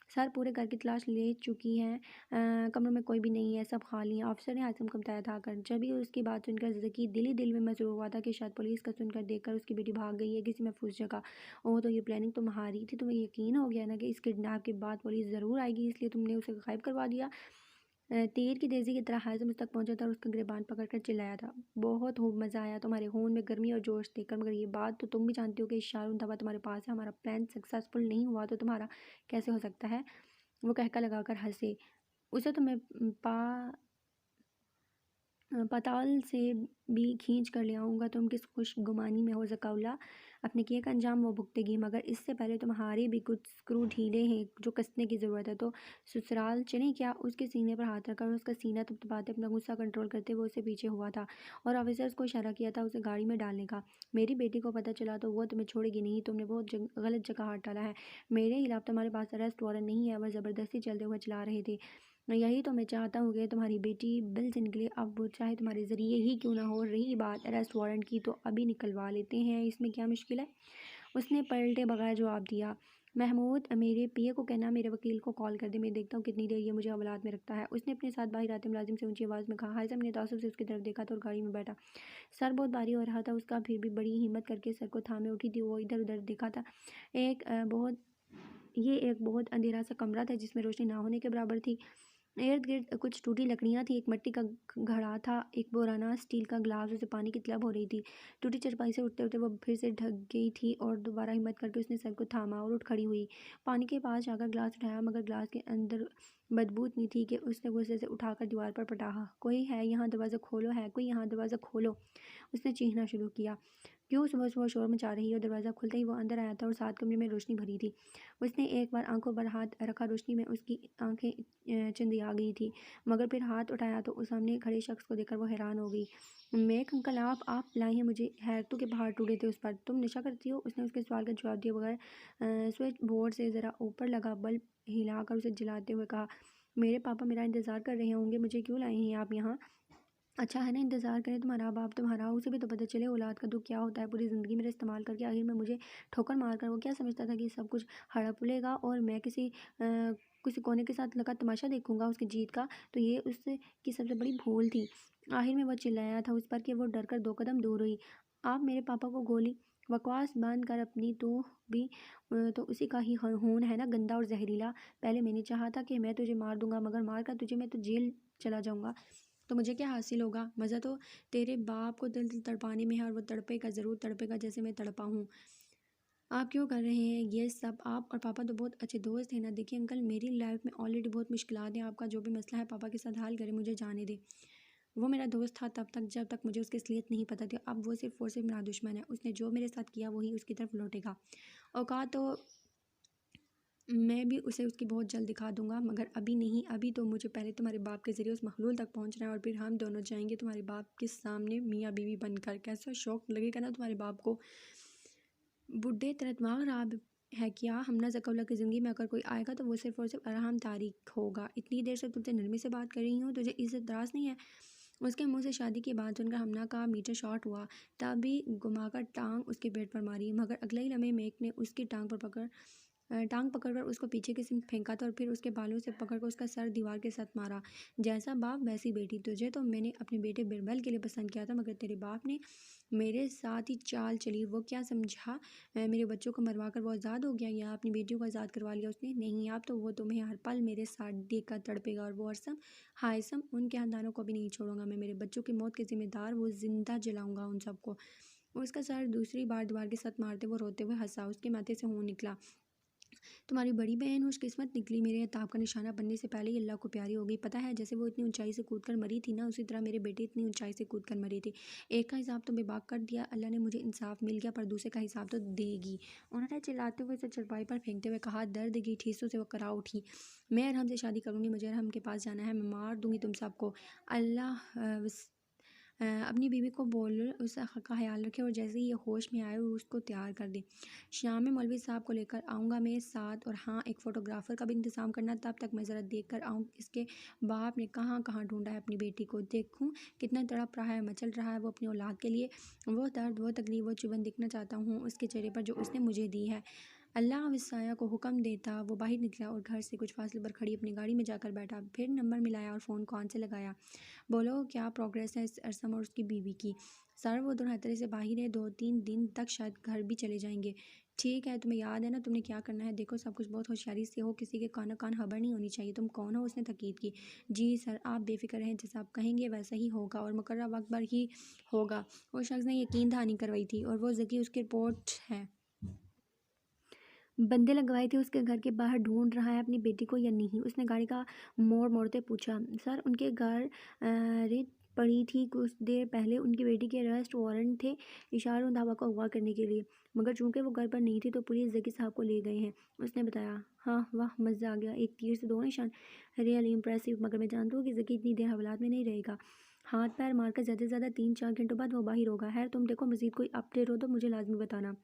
S1: सर पूरे घर की तलाश ले चुकी हैं, कमरों में कोई भी नहीं है, सब खाली हैं। ऑफिसर ने हासिम को बताया था कर। जब भी उसकी बात सुनकर जकी दिल में मसरूर हुआ था कि शायद पुलिस का सुनकर देखकर उसकी बेटी भाग गई है किसी महफूज जगह। ओह, तो ये प्लानिंग तुम्हारी थी? तुम्हें यकीन हो गया ना कि इस किडनैप के बाद पुलिस ज़रूर आएगी, इसलिए तुमने उसे गायब करवा दिया? तीर की तेज़ी की तरह हाजिम उस तक पहुंचा था और उसका गिरबान पकड़कर चिल्लाया था, बहुत खूब मज़ा आया तुम्हारे खून में गर्मी और जोश देखकर, मगर ये बात तो तुम भी जानती हो कि शारून दवा तुम्हारे पास है। हमारा प्लान सक्सेसफुल नहीं हुआ तो तुम्हारा कैसे हो सकता है? वो कहका लगाकर हंसे। उसे तो मैं पाताल से भी खींच कर ले आऊँगा। तुम किस खुशगुमानी में हो ज़काउल्ला? अपने किए का अंजाम वो भुगतेगी, मगर इससे पहले तुम्हारे भी कुछ स्क्रू ढीले हैं जो कसने की ज़रूरत है। तो ससुराल चलें क्या? उसके सीने पर हाथ रखा और उसका सीना थपथपाते अपना गुस्सा कंट्रोल करते हुए उससे पीछे हुआ था और ऑफिसर्स को इशारा किया था उसे गाड़ी में डालने का। मेरी बेटी को पता चला तो वो तुम्हें छोड़ेगी नहीं। तुमने बहुत गलत जगह हाथ डाला है। मेरे खिलाफ तुम्हारे पास अरेस्ट वारंट नहीं है। वह ज़बरदस्ती चलते हुए चला रहे थे। यही तो मैं चाहता हूँ कि तुम्हारी बेटी बिल्स निकले, अब वो चाहे तुम्हारे ज़रिए ही क्यों ना हो। रही बात अरेस्ट वारंट की, तो अभी निकलवा लेते हैं, इसमें क्या मुश्किल है? उसने पलटे बगैर जवाब दिया। महमूद, मेरे पीए को कहना मेरे वकील को कॉल कर दे, मैं देखता हूँ कितनी देर ये मुझे हवालात में रखता है। उसने अपने साथ बाहर आते मुलाजिम से ऊंची आवाज़ में कहा। हाजिम ने तासुब से उसकी तरफ देखा तो और गाड़ी में बैठा। सर बहुत भारी हो रहा था उसका, फिर भी बड़ी हिम्मत करके सर को थामे उठी थी। वो इधर उधर देखा था। एक बहुत अंधेरा सा कमरा था जिसमें रोशनी ना होने के बराबर थी। इर्द गिर्द कुछ टूटी लकड़ियाँ थी, एक मिट्टी का घड़ा था, एक पुराना स्टील का ग्लास, उसे पानी की तलब हो रही थी। टूटी चरपाई से उठते उठते वो फिर से ढक गई थी और दोबारा हिम्मत करके उसने सर को थामा और उठ खड़ी हुई। पानी के पास जाकर ग्लास उठाया, मगर ग्लास के अंदर बदबू इतनी थी कि उसने गुस्से से उठाकर दीवार पर पटाखा। कोई है यहाँ, दरवाज़ा खोलो, है कोई यहाँ, दरवाज़ा खोलो। उसने चीखना शुरू किया। क्यों सुबह सुबह शोर मचा रही हो? दरवाज़ा खुलते ही वो अंदर आया था और साथ कमरे में रोशनी भरी थी। उसने एक बार आंखों पर हाथ रखा, रोशनी में उसकी आंखें चंदिया गई थी, मगर फिर हाथ उठाया तो उस सामने खड़े शख्स को देखकर वो हैरान हो गई। मेक अंकल, आप लाई हैं मुझे? हैरतों के पहाड़ टूटे थे उस पर। तुम नशा करती हो? उसने उसके सवाल का जवाब दिए बगैर स्विच बोर्ड से ज़रा ऊपर लगा बल्ब हिलाकर उसे जलाते हुए कहा, मेरे पापा मेरा इंतज़ार कर रहे होंगे, मुझे क्यों लाए हैं आप यहाँ? अच्छा है ना, इंतज़ार करें तुम्हारा बाप तुम्हारा, उसे भी तो पता चले औलाद का दुख क्या होता है। पूरी ज़िंदगी मेरा इस्तेमाल करके आखिर में मुझे ठोकर मार कर वो क्या समझता था कि सब कुछ हड़प लेगा और मैं किसी कोने के साथ लगा तमाशा देखूंगा उसकी जीत का। तो ये उसकी सबसे बड़ी भूल थी। आखिर में वो चिल्लाया था उस पर कि वो डर कर 2 कदम दूर हुई। आप मेरे पापा को गोली? बकवास बंद कर अपनी, तो भी तो उसी का ही खून है ना, गंदा और जहरीला। पहले मैंने चाहा था कि मैं तुझे मार दूंगा, मगर मार कर तुझे मैं तो जेल चला जाऊंगा तो मुझे क्या हासिल होगा? मज़ा तो तेरे बाप को दिल दिल तड़पाने में है, और वो तड़पेगा, ज़रूर तड़पेगा जैसे मैं तड़पा हूँ। आप क्यों कर रहे हैं ये सब? आप और पापा तो बहुत अच्छे दोस्त हैं ना। देखिए अंकल, मेरी लाइफ में ऑलरेडी बहुत मुश्किलात हैं, आपका जो भी मसला है पापा के साथ हल करें, मुझे जाने दे। वो मेरा दोस्त था तब तक जब तक मुझे उसकी असलियत नहीं पता थी। अब वो सिर्फ और सिर्फ मेरा दुश्मन है। उसने जो मेरे साथ किया वही उसकी तरफ लौटेगा। औकात तो मैं भी उसे उसकी बहुत जल्द दिखा दूंगा, मगर अभी नहीं। अभी तो मुझे पहले तुम्हारे बाप के ज़रिए उस मखलूल तक पहुंचना है और फिर हम दोनों जाएंगे तुम्हारे बाप के सामने मियाँ बीवी बनकर। कैसा शौक लगेगा ना तुम्हारे बाप को। बुढ़े तेरा दिमाग खराब है क्या? हमना ज़कौला की ज़िंदगी में अगर कोई आएगा तो वो सिर्फ और सिर्फ अरहम तारीख होगा। इतनी देर से तुमसे नरमी से बात कर रही हूँ, तुझे इससे इतराज़ नहीं है? उसके मुंह से शादी की बात सुनकर हमना का मीटर शॉर्ट हुआ। तभी घुमाकर टांग उसके पेट पर मारी, मगर अगले ही लम्हे मेक ने उसकी टांग पकड़कर उसको पीछे की सिम फेंका था और फिर उसके बालों से पकड़कर उसका सर दीवार के साथ मारा। जैसा बाप वैसी बेटी। तुझे तो मैंने अपने बेटे बिरबल के लिए पसंद किया था, मगर तेरे बाप ने मेरे साथ ही चाल चली। वो क्या समझा, मेरे बच्चों को मरवा कर वो आज़ाद हो गया, या अपनी बेटियों को आज़ाद करवा लिया उसने? नहीं, अब तो वो तुम्हें हर पल मेरे साथ देखकर तड़पेगा। और वो अरसम हायसम, उन खानदानों को भी नहीं छोड़ूंगा मैं। मेरे बच्चों की मौत के जिम्मेदार वो जिंदा जलाऊंगा उन सबको। उसका सर दूसरी बार दीवार के साथ मारते वो रोते हुए हंसा। उसके माथे से खून निकला। तुम्हारी बड़ी बहन खुशकिस्मत निकली। मेरे अताब का निशाना बनने से पहले ही अल्लाह को प्यारी हो गई। पता है, जैसे वो इतनी ऊंचाई से कूदकर मरी थी ना, उसी तरह मेरे बेटे इतनी ऊंचाई से कूदकर मरी थी। एक का हिसाब तो बेबाक कर दिया, अल्लाह ने मुझे इंसाफ मिल गया, पर दूसरे का हिसाब तो देगी। उन्होंने चिल्लाते हुए उसे चारपाई पर फेंकते हुए कहा। दर्द की ठेसों से वो करा उठी। मैं अरहम से शादी करूंगी, मुझे अरहम के पास जाना है, मैं मार दूंगी तुम सबको। अल्लाह अपनी बीवी को बोल उसका ख्याल रखे और जैसे ही ये होश में आए उसको तैयार कर दे। शाम में मौलवी साहब को लेकर आऊँगा मैं साथ, और हाँ, एक फ़ोटोग्राफ़र का भी इंतज़ाम करना। तब तक मैं ज़रा देख कर आऊँ इसके बाप ने कहाँ कहाँ ढूंढा है अपनी बेटी को। देखूँ कितना तड़प रहा है, मचल रहा है वो अपनी औलाद के लिए। वो दर्द, वो तकलीफ, वो चुभन देखना चाहता हूँ उसके चेहरे पर जो उसने मुझे दी है। अल्लाह विसाया को हुक्म देता वो बाहर निकला और घर से कुछ फासले पर खड़ी अपनी गाड़ी में जाकर बैठा। फिर नंबर मिलाया और फ़ोन कौन से लगाया। बोलो, क्या प्रोग्रेस है इस अरसम और उसकी बीवी की? सर, वो दोनों खतरे से बाहर है, 2-3 दिन तक शायद घर भी चले जाएंगे। ठीक है, तुम्हें याद है ना तुमने क्या करना है? देखो, सब कुछ बहुत होशियारी से हो, किसी के कानो कान खबर नहीं होनी चाहिए। तुम कौन हो? उसने तकीद की। जी सर, आप बेफिक्र रहें, जैसा आप कहेंगे वैसा ही होगा और मुकर्रर वक्त पर ही होगा। वो शख्स ने यकीन दहानी करवाई थी और वो जकी उसकी रिपोर्ट है। बंदे लगवाए थे उसके घर के बाहर, ढूंढ रहा है अपनी बेटी को या नहीं? उसने गाड़ी का मोड़ मोड़ते पूछा। सर, उनके घर रेत पड़ी थी कुछ देर पहले। उनकी बेटी के अरेस्ट वारंट थे इशारों धावा को अगवा करने के लिए, मगर चूंकि वो घर पर नहीं थी तो पुलिस जकी साहब को ले गए हैं, उसने बताया। हाँ, वाह, मज़ा आ गया। एक तीर से दो निशान, रियली इम्प्रेसिव। मगर मैं जानती हूँ कि जकी इतनी देर हवालात में नहीं रहेगा। हाथ पैर मारकर ज़्यादा से ज़्यादा 3-4 घंटों बाद वो बाहर होगा। खैर, तुम देखो, मज़ीद कोई अपडेट हो तो मुझे लाजमी बताना।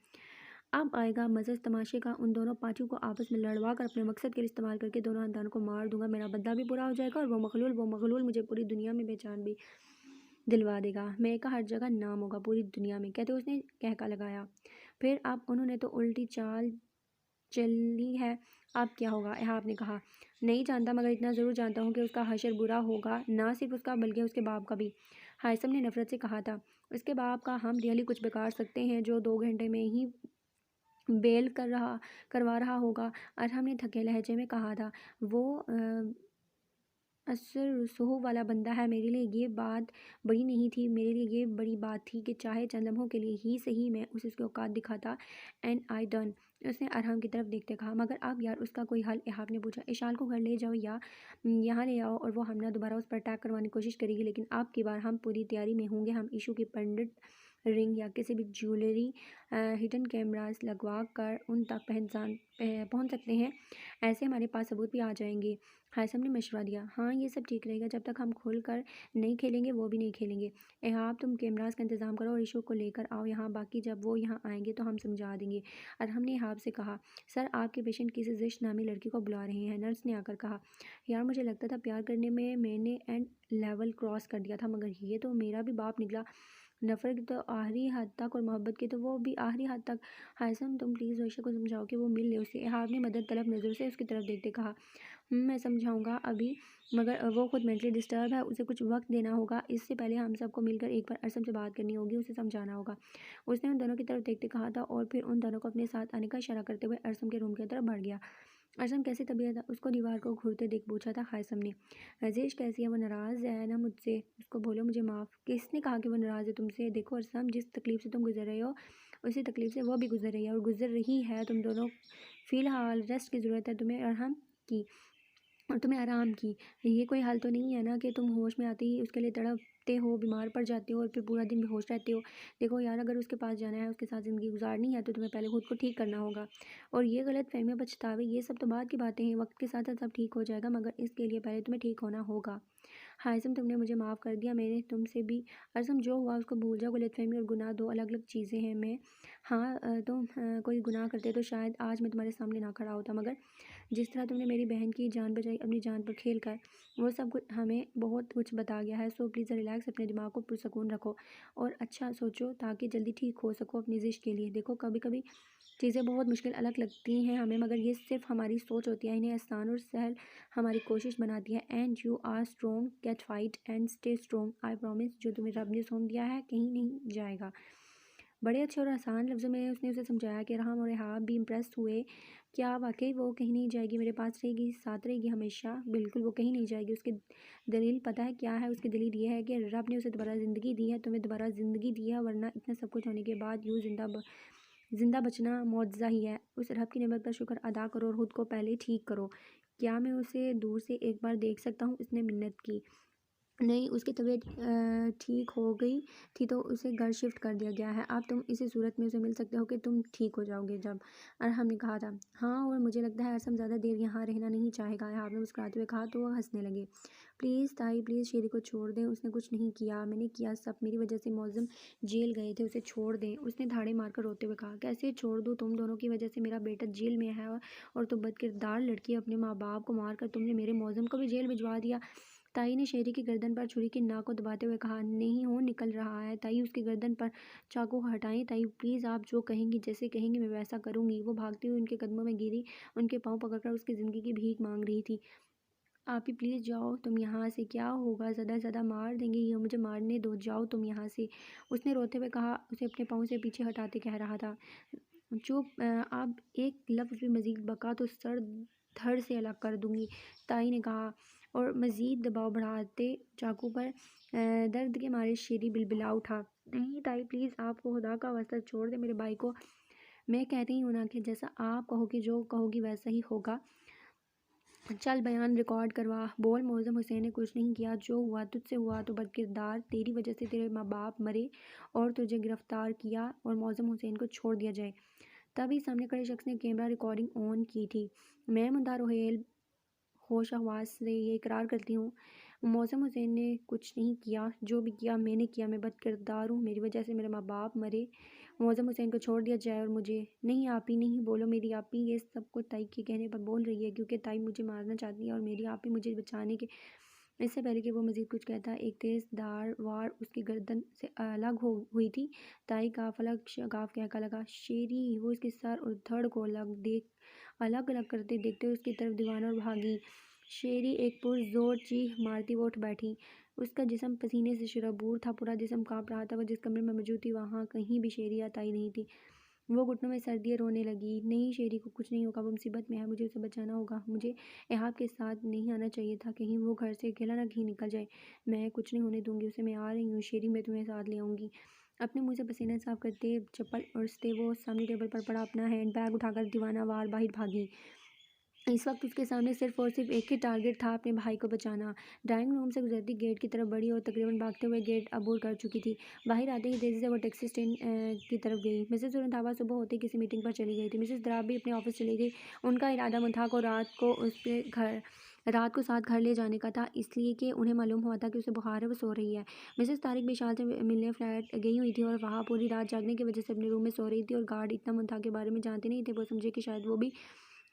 S1: अब आएगा मज़ा इस तमाशे का। उन दोनों पाँचों को आपस में लड़वा कर अपने मकसद के लिए इस्तेमाल करके दोनों खानदानों को मार दूंगा। मेरा बदला भी पूरा हो जाएगा और वो मखलूल मुझे पूरी दुनिया में पहचान भी दिलवा देगा। मेरे का हर जगह नाम होगा पूरी दुनिया में, कहते उसने कहका लगाया। फिर अब उन्होंने तो उल्टी चाल चली है, अब क्या होगा? आपने कहा। नहीं जानता, मगर इतना ज़रूर जानता हूँ कि उसका हशर बुरा होगा, ना सिर्फ उसका बल्कि उसके बाप का भी। हायसम ने नफरत से कहा था। उसके बाप का हम रियली कुछ बिगाड़ सकते हैं जो 2 घंटे में ही बेल करवा रहा होगा। और हमने थके लहजे में कहा था। वो असर रसूह वाला बंदा है। मेरे लिए ये बात बड़ी नहीं थी, मेरे लिए ये बड़ी बात थी कि चाहे चंद लम्हों के लिए ही सही मैं उसे उसकी औकात दिखाता। And I done. उसने अरहम की तरफ देखते कहा। मगर अब यार उसका कोई हल? इहाब ने पूछा। इशाल को घर ले जाओ या यहाँ ले आओ और वो हमला दोबारा उस पर अटैक करवाने की कोशिश करेगी, लेकिन अब की बार हम पूरी तैयारी में होंगे। हम इशू की पंडित रिंग या किसी भी ज्वेलरी हिडन कैमरास लगवा कर उन तक पहुँच सकते हैं। ऐसे हमारे पास सबूत भी आ जाएंगे। हायसम ने मशवरा दिया। हाँ, ये सब ठीक रहेगा। जब तक हम खुल कर नहीं खेलेंगे वो भी नहीं खेलेंगे। आप तुम कैमरास का इंतज़ाम करो और इशू को लेकर आओ यहाँ। बाकी जब वो यहाँ आएंगे तो हम समझा देंगे। और हमने हाब से कहा। सर, आपके पेशेंट किसी जिश नामी लड़की को बुला रहे हैं, नर्स ने आकर कहा। यार, मुझे लगता था प्यार करने में मैंने एंड लेवल क्रॉस कर दिया था, मगर ये तो मेरा भी बाप निकला। नफ़रत की तो आखिरी हद तक और मोहब्बत की तो वो भी आखिरी हद तक। हायसम, तुम प्लीज़ वैशा को समझाओ कि वो मिल ले उससे। इहाब ने मदद तलब नज़र से उसकी तरफ देखते कहा। मैं समझाऊंगा अभी, मगर वो खुद मेंटली डिस्टर्ब है, उसे कुछ वक्त देना होगा। इससे पहले हम सबको मिलकर एक बार अरसम से बात करनी होगी, उसे समझाना होगा। उसने उन दोनों की तरफ देखते कहा था और फिर उन दोनों को अपने साथ आने का इशारा करते हुए अरसम के रूम की तरफ बढ़ गया। अरसम, कैसी तबीयत है? उसको दीवार को घूरते देख पूछा था हायसम ने। रजेश कैसी है? वो नाराज़ है ना मुझसे? उसको बोलो मुझे माफ़। किसने कहा कि वो नाराज़ है तुमसे? देखो अरसम, जिस तकलीफ़ से तुम गुजर रहे हो उसी तकलीफ़ से वो भी गुजर रही है और गुजर रही है। तुम दोनों फ़िलहाल रेस्ट की ज़रूरत है तुम्हें अरहम की। और तुम्हें आराम की। ये कोई हाल तो नहीं है ना कि तुम होश में आते ही उसके लिए तड़पते हो, बीमार पड़ जाते हो और फिर पूरा दिन बेहोश रहते हो। देखो यार, अगर उसके पास जाना है, उसके साथ ज़िंदगी गुजारनी है, तो तुम्हें पहले खुद को ठीक करना होगा। और ये गलत फहमियाँ, पछतावे, ये सब तो बाद की बातें हैं। वक्त के साथ साथ सब ठीक हो जाएगा, मगर इसके लिए पहले तुम्हें ठीक होना होगा। हाइसम, तुमने मुझे माफ़ कर दिया, मैंने तुमसे भी। अरसम, जो हुआ उसको भूल जाओ। गलतफहमी और गुनाह दो अलग अलग चीज़ें हैं। मैं हाँ, तुम कोई गुनाह करते तो शायद आज मैं तुम्हारे सामने ना खड़ा होता, मगर जिस तरह तुमने मेरी बहन की जान बचाई अपनी जान पर खेल कर, वो सब कुछ हमें बहुत कुछ बता गया है। सो प्लीज़ रिलैक्स, अपने दिमाग को पुरसकून रखो और अच्छा सोचो ताकि जल्दी ठीक हो सको अपनी ज़िश के लिए। देखो, कभी कभी चीज़ें बहुत मुश्किल अलग लगती हैं हमें, मगर ये सिर्फ हमारी सोच होती है। इन्हें आसान और सहल हमारी कोशिश बनाती है। And you are strong, get fight and stay strong, I promise. जो तुम्हें रब ने सौंप दिया है कहीं नहीं जाएगा। बड़े अच्छे और आसान लफ्ज़ों में उसने उसे समझाया कि राहम और रेहाब भी इम्प्रेस हुए। क्या वाकई वो कहीं नहीं जाएगी, मेरे पास रहेगी, साथ रहेगी हमेशा? बिल्कुल, वो कहीं नहीं जाएगी। उसकी दलील पता है क्या है? उसकी दलील ये है कि रब ने उसे दोबारा ज़िंदगी दी है, तुम्हें दोबारा ज़िंदगी दी है, वरना इतना सब कुछ होने के बाद यूँ ज़िंदा बचना मुआवज़ा ही है। उस रब की नेमत पर शुक्र अदा करो और ख़ुद को पहले ठीक करो। क्या मैं उसे दूर से एक बार देख सकता हूँ? उसने मिन्नत की। नहीं, उसकी तबीयत ठीक हो गई थी तो उसे घर शिफ्ट कर दिया गया है। अब तुम इसी सूरत में उसे मिल सकते हो कि तुम ठीक हो जाओगे जब। अरहम ने कहा था। हाँ, और मुझे लगता है अरसम ज़्यादा देर यहाँ रहना नहीं चाहेगा। आपने मुस्कुराते हुए कहा तो वह हंसने लगे। प्लीज़ ताई, प्लीज़ शेरी को छोड़ दें, उसने कुछ नहीं किया। मैंने किया सब, मेरी वजह से मौज़म जेल गए थे, उसे छोड़ दें। उसने धाड़े मारकर रोते हुए कहा। कैसे छोड़ दूँ? तुम दोनों की वजह से मेरा बेटा जेल में है, और तुम बदकिरदार लड़की, अपने माँ बाप को मारकर तुमने मेरे मौज़म को भी जेल भिजवा दिया। ताई ने शेरी की गर्दन पर छुरी की नाक को दबाते हुए कहा। नहीं हो निकल रहा है। ताई, उसकी गर्दन पर चाकू हटाएं। ताई प्लीज़, आप जो कहेंगी, जैसे कहेंगी मैं वैसा करूँगी। वो भागती हुई उनके कदमों में गिरी, उनके पाँव पकड़कर उसकी ज़िंदगी की भीख मांग रही थी। आप ही प्लीज़ जाओ तुम यहाँ से, क्या होगा, ज़्यादा ज़्यादा मार देंगे, ये मुझे मारने दो, जाओ तुम यहाँ से, उसने रोते हुए कहा, उसे अपने पाँव से पीछे हटाते कह रहा था। चुप, आप एक लफ्ज़ भी मज़ीद बका तो सर धड़ से अलग कर दूंगी, ताई ने कहा और मज़ीद दबाव बढ़ाते चाकू पर। दर्द के मारे शेरी बिलबिला उठा। नहीं ताई प्लीज़, आपको खुदा का वास्ता छोड़ दे मेरे भाई को। मैं कह रही हूँ ना कि जैसा आप कहोगी, जो कहोगी वैसा ही होगा। चल बयान रिकॉर्ड करवा, बोल। मौज़म हुसैन ने कुछ नहीं किया, जो हुआ तुझसे हुआ। तो बदकिरदार, तेरी वजह से तेरे माँ बाप मरे और तुझे गिरफ्तार किया और मौज़म हुसैन को छोड़ दिया जाए। तभी सामने खड़े शख्स ने कैमरा रिकॉर्डिंग ऑन की थी। मैं मुमताज़ रोहेल होश हवास से ये इकरार करती हूँ, मौसम हुसैन ने कुछ नहीं किया, जो भी किया मैंने किया। मैं बदकिरदार हूँ, मेरी वजह से मेरे माँ बाप मरे। मौसम हुसैन को छोड़ दिया जाए और मुझे। नहीं आपी, नहीं बोलो मेरी आपी, ये सब कुछ ताई के कहने पर बोल रही है, क्योंकि ताई मुझे मारना चाहती है और मेरी आपी मुझे बचाने के। इससे पहले कि वो मज़ीद कुछ कहता, एक तेज़ धार वार उसकी गर्दन से अलग हो हुई थी। ताई का फलक शगाफ कहका लगा। शेरी, वो इसके सर और धड़ को अलग अलग करते देखते हुए उसकी तरफ दीवाना और भागी। शेरी एक पुरजोर चीख मारती वो उठ बैठी। उसका जिस्म पसीने से शराबूर था, पूरा जिस्म कांप रहा था। वह जिस कमरे में मौजूद थी वहाँ कहीं भी शेरी या ताई नहीं थी। वो घुटनों में सर दिए रोने लगी। नहीं, शेरी को कुछ नहीं होगा, वो मुसीबत में है, मुझे उसे बचाना होगा। मुझे एहाब के साथ नहीं आना चाहिए था, कहीं वो घर से अकेला ना कहीं निकल जाए। मैं कुछ नहीं होने दूंगी उसे, मैं आ रही हूँ शेरी, मैं तुम्हें साथ ले आऊँगी। अपने मुँह से पसीना साफ करते चप्पल उड़ते वो सामने टेबल पर पड़ा अपना हैंड बैग उठाकर दीवाना वार बाहर भागी। इस वक्त उसके सामने सिर्फ और सिर्फ एक ही टारगेट था, अपने भाई को बचाना। ड्राइंग रूम से गुजरती गेट की तरफ बढ़ी और तकरीबन भागते हुए गेट अबूर कर चुकी थी। बाहर आते ही तेज़ी से वो टैक्सी स्टैंड की तरफ गई। मिसेस रंधावा सुबह होते किसी मीटिंग पर चली गई थी। मिसेस द्राब भी अपने ऑफिस चली गई। उनका इरादा मुंतहा को रात को साथ घर ले जाने का था, इसलिए कि उन्हें मालूम हुआ था कि उसे बुखार है, वो सो रही है। मिसेस तारिक विशाल से मिलने फ्लैट गई हुई थी और वहाँ पूरी रात जागने की वजह से अपने रूम में सो रही थी। और गार्ड इतना मुंतहा के बारे में जानते नहीं थे, वो समझे कि शायद वो भी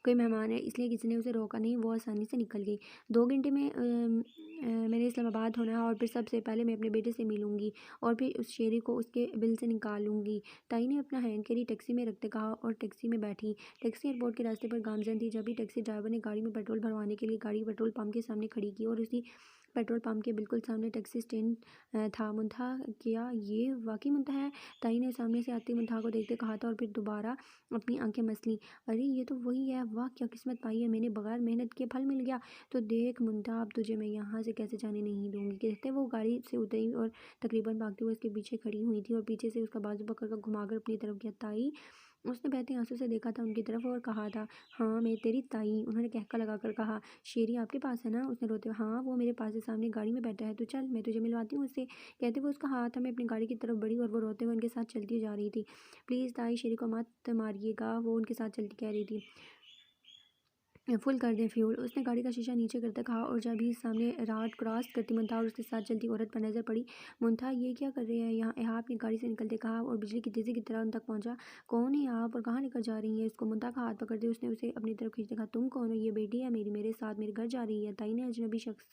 S1: कोई मेहमान है, इसलिए किसी ने उसे रोका नहीं, वो आसानी से निकल गई। 2 घंटे में मैंने इस्लामाबाद होना है और फिर सबसे पहले मैं अपने बेटे से मिलूंगी और फिर उस शेरी को उसके बिल से निकालूंगी। ताई ने अपना हैंड कैरी टैक्सी में रखते कहा और टैक्सी में बैठी। टैक्सी एयरपोर्ट के रास्ते पर गामजन थी, जब भी टैक्सी ड्राइवर ने गाड़ी में पेट्रोल भरवाने के लिए गाड़ी पेट्रोल पंप के सामने खड़ी की और उसी पेट्रोल पंप के बिल्कुल सामने टैक्सी स्टैंड था। मुंतहा, क्या ये वाकई मुंतहा है? ताई ने सामने से आती मुंतहा को देखते कहा था और फिर दोबारा अपनी आंखें मसली। अरे ये तो वही है, वाह क्या किस्मत पाई है मैंने, बगैर मेहनत के फल मिल गया। तो देख मुंतहा, अब तुझे मैं यहाँ से कैसे जाने नहीं दूंगी। कहते वो गाड़ी से उतरी और तकरीबन भागते हुए उसके पीछे खड़ी हुई थी और पीछे से उसका बाजू पकड़कर घुमाकर अपनी तरफ गया। ताई, उसने बहते आंसू से देखा था उनकी तरफ और कहा था, हाँ मैं तेरी ताई। उन्होंने कहका लगाकर कहा, शेरी आपके पास है ना? उसने रोते हुए, हाँ वो मेरे पास है, सामने गाड़ी में बैठा है, तो चल मैं तुझे मिलवाती हूँ उससे। कहते हुए उसका हाथ हमें अपनी गाड़ी की तरफ बढ़ी और वो रोते हुए उनके साथ चलती जा रही थी। प्लीज़ ताई शेरी को मत मारिएगा, वो उनके साथ चलती कह रही थी। फुल कर दें फ्यूल। उसने गाड़ी का शीशा नीचे करते कहा और जब ही सामने रात क्रॉस करती मुनता और उसके साथ चलती औरत पर नजर पड़ी। मुनता ये क्या कर रहे हैं यहाँ? यहाँ अपनी गाड़ी से निकलते कहा और बिजली की तेजी की तरह उन तक पहुंचा। कौन है आप और कहाँ लेकर जा रही हैं इसको? मुनता का हाथ पकड़ते उसने उसे अपनी तरफ खींचते कहा, तुम कौन हो? ये बेटी है मेरी, मेरे साथ मेरे घर जा रही है। ताई ने अजनबी शख्स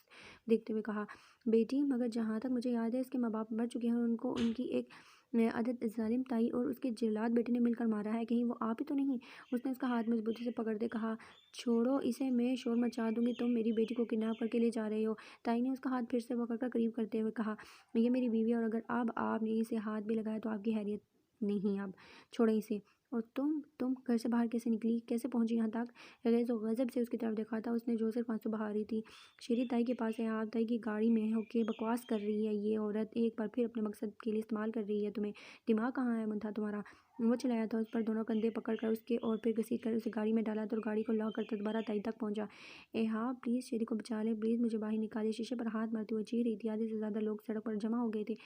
S1: देखते हुए कहा, बेटी? मगर जहाँ तक मुझे याद है इसके माँ बाप मर चुके हैं और उनको उनकी एक अदद जालिम ताई और उसके जिलाद बेटे ने मिलकर मारा है। कहीं वो आप ही तो नहीं? उसने उसका हाथ मजबूती से पकड़ते कहा, छोड़ो इसे, मैं शोर मचा दूंगी, तुम मेरी बेटी को किडनैप करके ले जा रहे हो। ताई ने उसका हाथ फिर से पकड़कर करीब करते हुए कहा, ये मेरी बीवी है और अगर अब आपने इसे हाथ भी लगाया तो आपकी हैरियत नहीं। अब छोड़ो इसे। और तुम घर से बाहर कैसे निकली, कैसे पहुंची यहाँ तक? रेजो गजब से उसकी तरफ देखा था उसने, जो सिर्फ आंसू बहा रही थी। शेरी ताई के पास है आप? ताई की गाड़ी में होके बकवास कर रही है ये औरत, एक बार फिर अपने मकसद के लिए इस्तेमाल कर रही है तुम्हें। दिमाग कहाँ है मुंथा तुम्हारा? वो चिल्लाया था उस पर, दोनों कंधे पकड़कर उसके और फिर घसीट कर उसे गाड़ी में डाला तो गाड़ी को लॉक करते दोबारा ताई तक पहुंचा। ए हाँ प्लीज़ शेरी को बचा ले, प्लीज़ मुझे बाहर निकाले। शीशे पर हाथ मारती हुई चीख रही थी। आधे से ज़्यादा लोग सड़क पर जमा हो गए थे।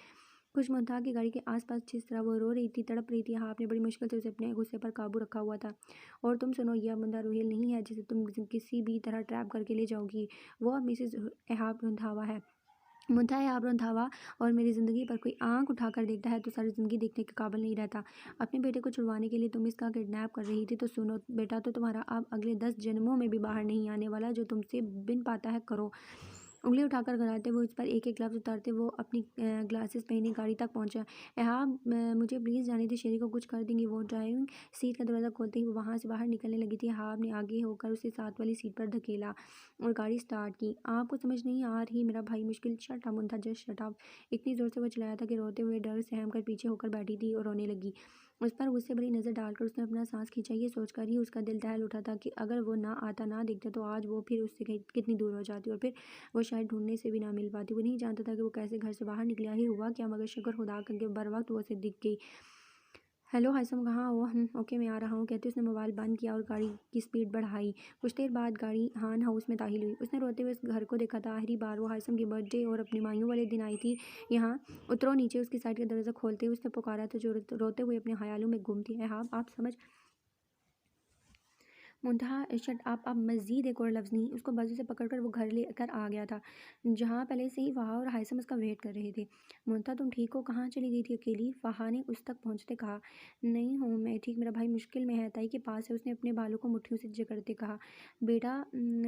S1: कुछ मुनता की गाड़ी के आसपास जिस तरह वो रो रही थी, तड़प रही थी, हाँ आपने बड़ी मुश्किल से उसे अपने गुस्से पर काबू रखा हुआ था। और तुम सुनो, यह बंदा रोहिल नहीं है जिसे तुम किसी भी तरह ट्रैप करके ले जाओगी। वो अब मिसेज एहाब रंधावा है। मुद्दा है आप रंधावा, और मेरी ज़िंदगी पर कोई आंख उठाकर देखता है तो सारी ज़िंदगी देखने के काबिल नहीं रहता। अपने बेटे को छुड़वाने के लिए तुम इसका किडनैप कर रही थी, तो सुनो बेटा, तो तुम्हारा अब अगले 10 जन्मों में भी बाहर नहीं आने वाला। जो तुमसे बिन पाता है करो। उंगली उठाकर गलाते हुए उस पर एक एक ग्लव्स उतारते वो अपनी ग्लासेस पहनी गाड़ी तक पहुंचा। हाँ मुझे प्लीज़ जाने दी, शेरी को कुछ कर देंगी। वो ड्राइविंग सीट का दरवाज़ा खोलते ही वो वहाँ से बाहर निकलने लगी थी। हाँ ने आगे होकर उसे साथ वाली सीट पर धकेला और गाड़ी स्टार्ट की। आपको समझ नहीं आ रही मेरा भाई मुश्किल? Shut up Muntha, just shut up. इतनी ज़ोर से वो चिल्लाया था कि रोते हुए डर सहम कर पीछे होकर बैठी थी और रोने लगी। उस पर गुस्से भरी नज़र डालकर उसने अपना सांस खींचा। ये सोचकर ही उसका दिल दहल उठा था कि अगर वो ना आता ना देखता तो आज वो फिर उससे कितनी दूर हो जाती और फिर वो शायद ढूंढने से भी ना मिल पाती। वो नहीं जानता था कि वो कैसे घर से बाहर निकला, ही हुआ क्या, मगर शुक्र खुदा का कि बर वक्त वो उसे दिख गई। हेलो हाइसम, कहाँ हो? ओके मैं आ रहा हूँ, कहते उसने मोबाइल बंद किया और गाड़ी की स्पीड बढ़ाई। कुछ देर बाद गाड़ी हान हाउस में दाखिल हुई। उसने रोते हुए उस घर को देखा था। आखिरी बार वो हाइसम की बर्थडे और अपनी माइयों वाले दिन आई थी यहाँ। उतरो नीचे। उसकी साइड का दरवाज़ा खोलते हुए उसने पुकारा था, जो रोते हुए अपने ख्यालों में गुम थी। हाँ आप समझ मुंतहा शट आप मज़ीद एक और लफ्ज़ नहीं। उसको बाजू से पकड़कर वो घर लेकर आ गया था, जहाँ पहले से ही फ़ाहा और हाइसम उसका वेट कर रहे थे। मुंतहा तुम ठीक हो? कहाँ चली गई थी अकेली? फ़ाहा ने उस तक पहुँचते कहा। नहीं हूँ मैं ठीक, मेरा भाई मुश्किल में है, ताई के पास है। उसने अपने बालों को मुट्ठियों से जकड़ते कहा। बेटा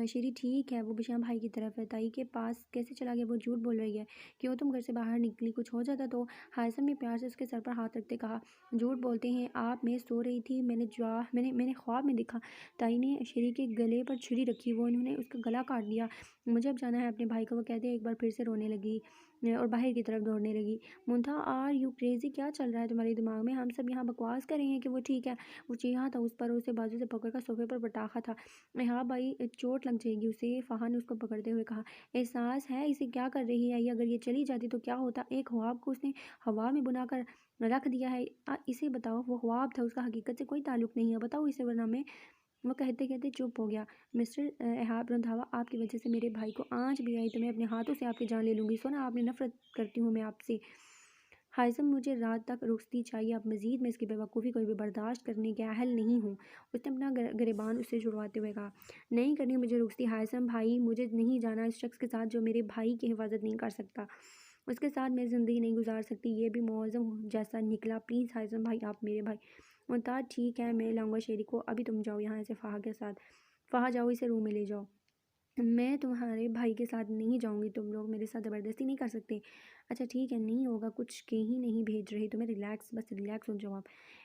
S1: शेरी ठीक है, वो बिशाम भाई की तरफ है। ताई के पास कैसे चला गया? वो झूठ बोल रही है। क्यों तुम घर से बाहर निकली? कुछ हो जाता तो? हाइसम ने प्यार से उसके सर पर हाथ रखते कहा। झूठ बोलते हैं आप, मैं सो रही थी, मैंने ख्वाब में देखा ताई ने शेरी के गले पर छुरी रखी, वो उन्होंने उसका गला काट दिया। मुझे अब जाना है अपने भाई को, वो कहते एक बार फिर से रोने लगी और बाहर की तरफ दौड़ने लगी। Muntha are you crazy? क्या चल रहा है तुम्हारे दिमाग में? हम सब यहाँ बकवास कर रहे हैं कि वो ठीक है। वो चीहा था उस पर, उसे बाजू से पकड़कर सोफे पर पटाखा था। हाँ भाई चोट लग जाएगी उसे, फ़हा ने उसको पकड़ते हुए कहा। एहसास है इसे क्या कर रही है ये? अगर ये चली जाती तो क्या होता? एक ख्वाब को उसने हवा में बुनाकर रख दिया है। इसे बताओ, वो ख्वाब था, उसका हकीकत से कोई ताल्लुक नहीं है। बताओ इसे, वरना मैं। वो कहते कहते चुप हो गया। मिस्टर एहाब रंधावा, आपकी वजह से मेरे भाई को आँच भी आई तो मैं अपने हाथों से आपकी जान ले लूँगी। सुना आपने, नफरत करती हूँ मैं आपसे। हाइसम मुझे रात तक रुखसती चाहिए, अब मजीद मैं इसकी बेवकूफ़ी को भी बर्दाश्त करने के अहल नहीं हूँ। उसने अपना गिरबान उससे छुड़वाते हुए कहा। नहीं करनी मुझे रुखसती हाइसम भाई, मुझे नहीं जाना इस शख्स के साथ जो मेरे भाई की हिफाजत नहीं कर सकता। उसके साथ मैं ज़िंदगी नहीं गुजार सकती। ये भी मौज़म जैसा निकला। प्लीज़ हाइसम भाई, आप मेरे भाई। मुमताज़ ठीक है, मैं लाऊंगा शेरी को। अभी तुम जाओ यहाँ से फ़ाहा के साथ। फ़ाहा जाओ, इसे रूम में ले जाओ। मैं तुम्हारे भाई के साथ नहीं जाऊंगी, तुम लोग मेरे साथ ज़बरदस्ती नहीं कर सकते। अच्छा ठीक है, नहीं होगा कुछ, के ही नहीं भेज रही तुम्हें। रिलैक्स, बस रिलैक्स हो जाओ आप।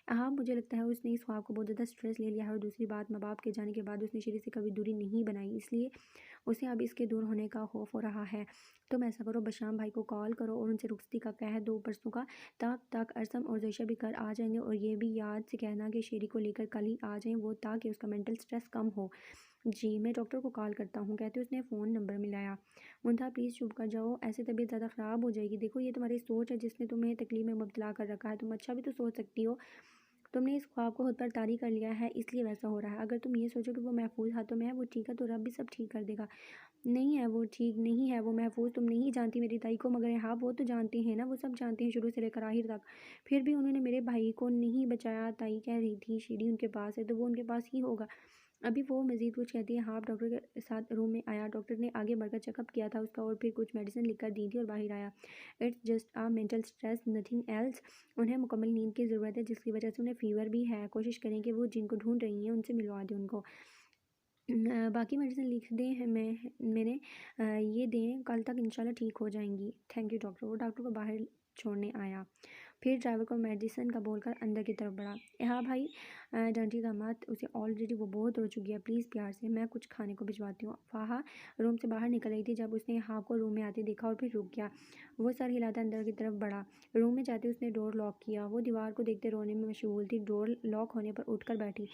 S1: हाँ मुझे लगता है उसने इस ख्वाब को बहुत ज़्यादा स्ट्रेस ले लिया है, और दूसरी बात, माँ बाप के जाने के बाद उसने शेरी से कभी दूरी नहीं बनाई, इसलिए उसे अब इसके दूर होने का खौफ हो रहा है। तुम ऐसा करो, बशाम भाई को कॉल करो और उनसे रुखसती का कह दो परसों का। तब तक अरसम और जयशा भी घर आ जाएंगे, और ये भी याद से कहना कि शेरी को लेकर कल ही आ जाएं वो, ताकि उसका मेंटल स्ट्रेस कम हो। जी मैं डॉक्टर को कॉल करता हूँ, कहते उसने फ़ोन नंबर मिलाया। मुंथा प्लीज़ चुप कर जाओ, ऐसे तबीयत ज़्यादा ख़राब हो जाएगी। देखो ये तुम्हारी सोच है जिसने तुम्हें तकलीफ में मुब्तला कर रखा है, तुम अच्छा भी तो सोच सकती हो। तुमने इस ख्वाब को खुद पर तारी कर लिया है, इसलिए वैसा हो रहा है। अगर तुम ये सोचो कि वो महफूज हाथों में है, वो ठीक है, तो रब भी सब ठीक कर देगा। नहीं है वो ठीक, नहीं है वो महफूज। तुम नहीं जानती मेरी ताई को, मगर हाँ वो तो जानते हैं ना, वो सब जानते हैं शुरू से लेकर आखिर तक। फिर भी उन्होंने मेरे भाई को नहीं बचाया। ताई कह रही थी शीरी उनके पास है, तो वो उनके पास ही होगा। अभी वो मज़ीद कुछ कहती है। हाँ, डॉक्टर के साथ रूम में आया। डॉक्टर ने आगे बढ़कर चेकअप किया था उसका और फिर कुछ मेडिसिन लिख कर दी थी और बाहर आया। It's just a mental stress, nothing else. उन्हें मुकम्मल नींद की ज़रूरत है, जिसकी वजह से उन्हें फ़ीवर भी है। कोशिश करें कि वो जिनको ढूंढ रही हैं उनसे मिलवा दें उनको। बाकी मेडिसिन लिख दें हैं मैंने, ये दें, कल तक इंशाल्लाह ठीक हो जाएंगी। Thank you doctor. वो डॉक्टर को बाहर छोड़ने आया, फिर ड्राइवर को मेडिसिन का बोलकर अंदर की तरफ बढ़ा। हाँ भाई, डांटिएगा मत उसे, ऑलरेडी वो बहुत रो चुकी है। प्लीज़ प्यार से, मैं कुछ खाने को भिजवाती हूँ। फाहा रूम से बाहर निकल रही थी जब उसने हाँ को रूम में आते देखा और फिर रुक गया। वो सर हिलाता अंदर की तरफ बढ़ा। रूम में जाते उसने डोर लॉक किया। वो दीवार को देखते रोने में मशगूल थी। डोर लॉक होने पर उठकर बैठी।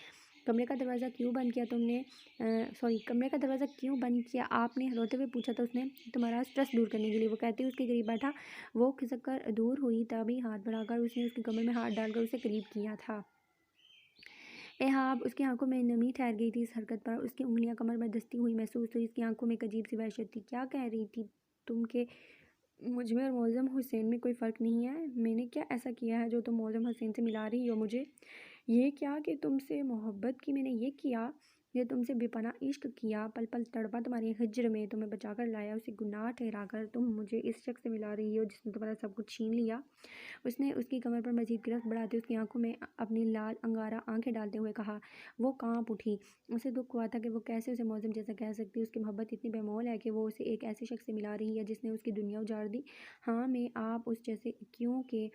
S1: कमरे का दरवाज़ा क्यों बंद किया तुमने? कमरे का दरवाज़ा क्यों बंद किया आपने? रोते हुए पूछा था उसने। तुम्हारा स्ट्रेस दूर करने के लिए, वो कहते उसके करीब बैठा। वो खिसक कर दूर हुई, तभी हाथ बढ़ाकर उसने उसके कमर में हाथ डालकर उसे करीब किया था। हाँ, उसकी आंखों में नमी ठहर गई थी इस हरकत पर। उसकी उंगलियां कमर में दस्ती हुई महसूस हुई। उसकी आंखों में एक अजीब सी वहशत थी। क्या कह रही थी तुम के मुझ में और मौज़म हुसैन में कोई फ़र्क नहीं है? मैंने क्या ऐसा किया है जो तुम मौज़म हुसैन से मिला रही हो मुझे? ये क्या कि तुमसे मोहब्बत की मैंने ये किया, ये तुमसे बेपनाह इश्क किया, पल पल तड़पा तुम्हारे हिज्र में, तुम्हें बचाकर लाया, उसे गुनाह ठहराकर तुम मुझे इस शख्स से मिला रही हो जिसने तुम्हारा सब कुछ छीन लिया। उसने उसकी कमर पर मजीद गिरफ्त बढ़ाते उसकी आंखों में अपनी लाल अंगारा आंखें डालते हुए कहा। वो कांप उठी। उसे दुख हुआ था कि वो कैसे उसे मौजम जैसा कह सकती। उसकी मोहब्बत इतनी बेमोल है कि वो उसे एक ऐसे शख्स से मिला रही है जिसने उसकी दुनिया उजाड़ दी। हाँ, मैं आप उस जैसे क्योंकि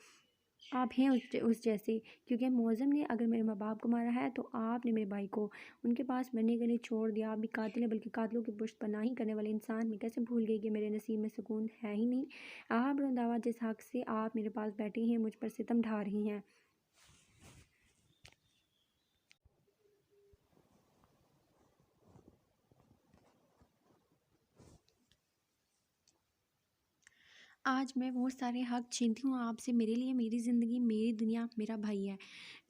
S1: आप हैं उस जैसे, क्योंकि मौज़म ने अगर मेरे माँ बाप को मारा है तो आपने मेरे भाई को उनके पास मरने के लिए छोड़ दिया। आप भी कातिल है, बल्कि कातिलों की पुश्त पनाही करने वाले इंसान। मैं कैसे भूल गई कि मेरे नसीब में सुकून है ही नहीं। आप रंधावा, जिस हक से आप मेरे पास बैठी हैं मुझ पर सितम ढा रही हैं। आज मैं वो सारे हक छीनती हूँ आपसे। मेरे लिए मेरी ज़िंदगी, मेरी दुनिया, मेरा भाई है।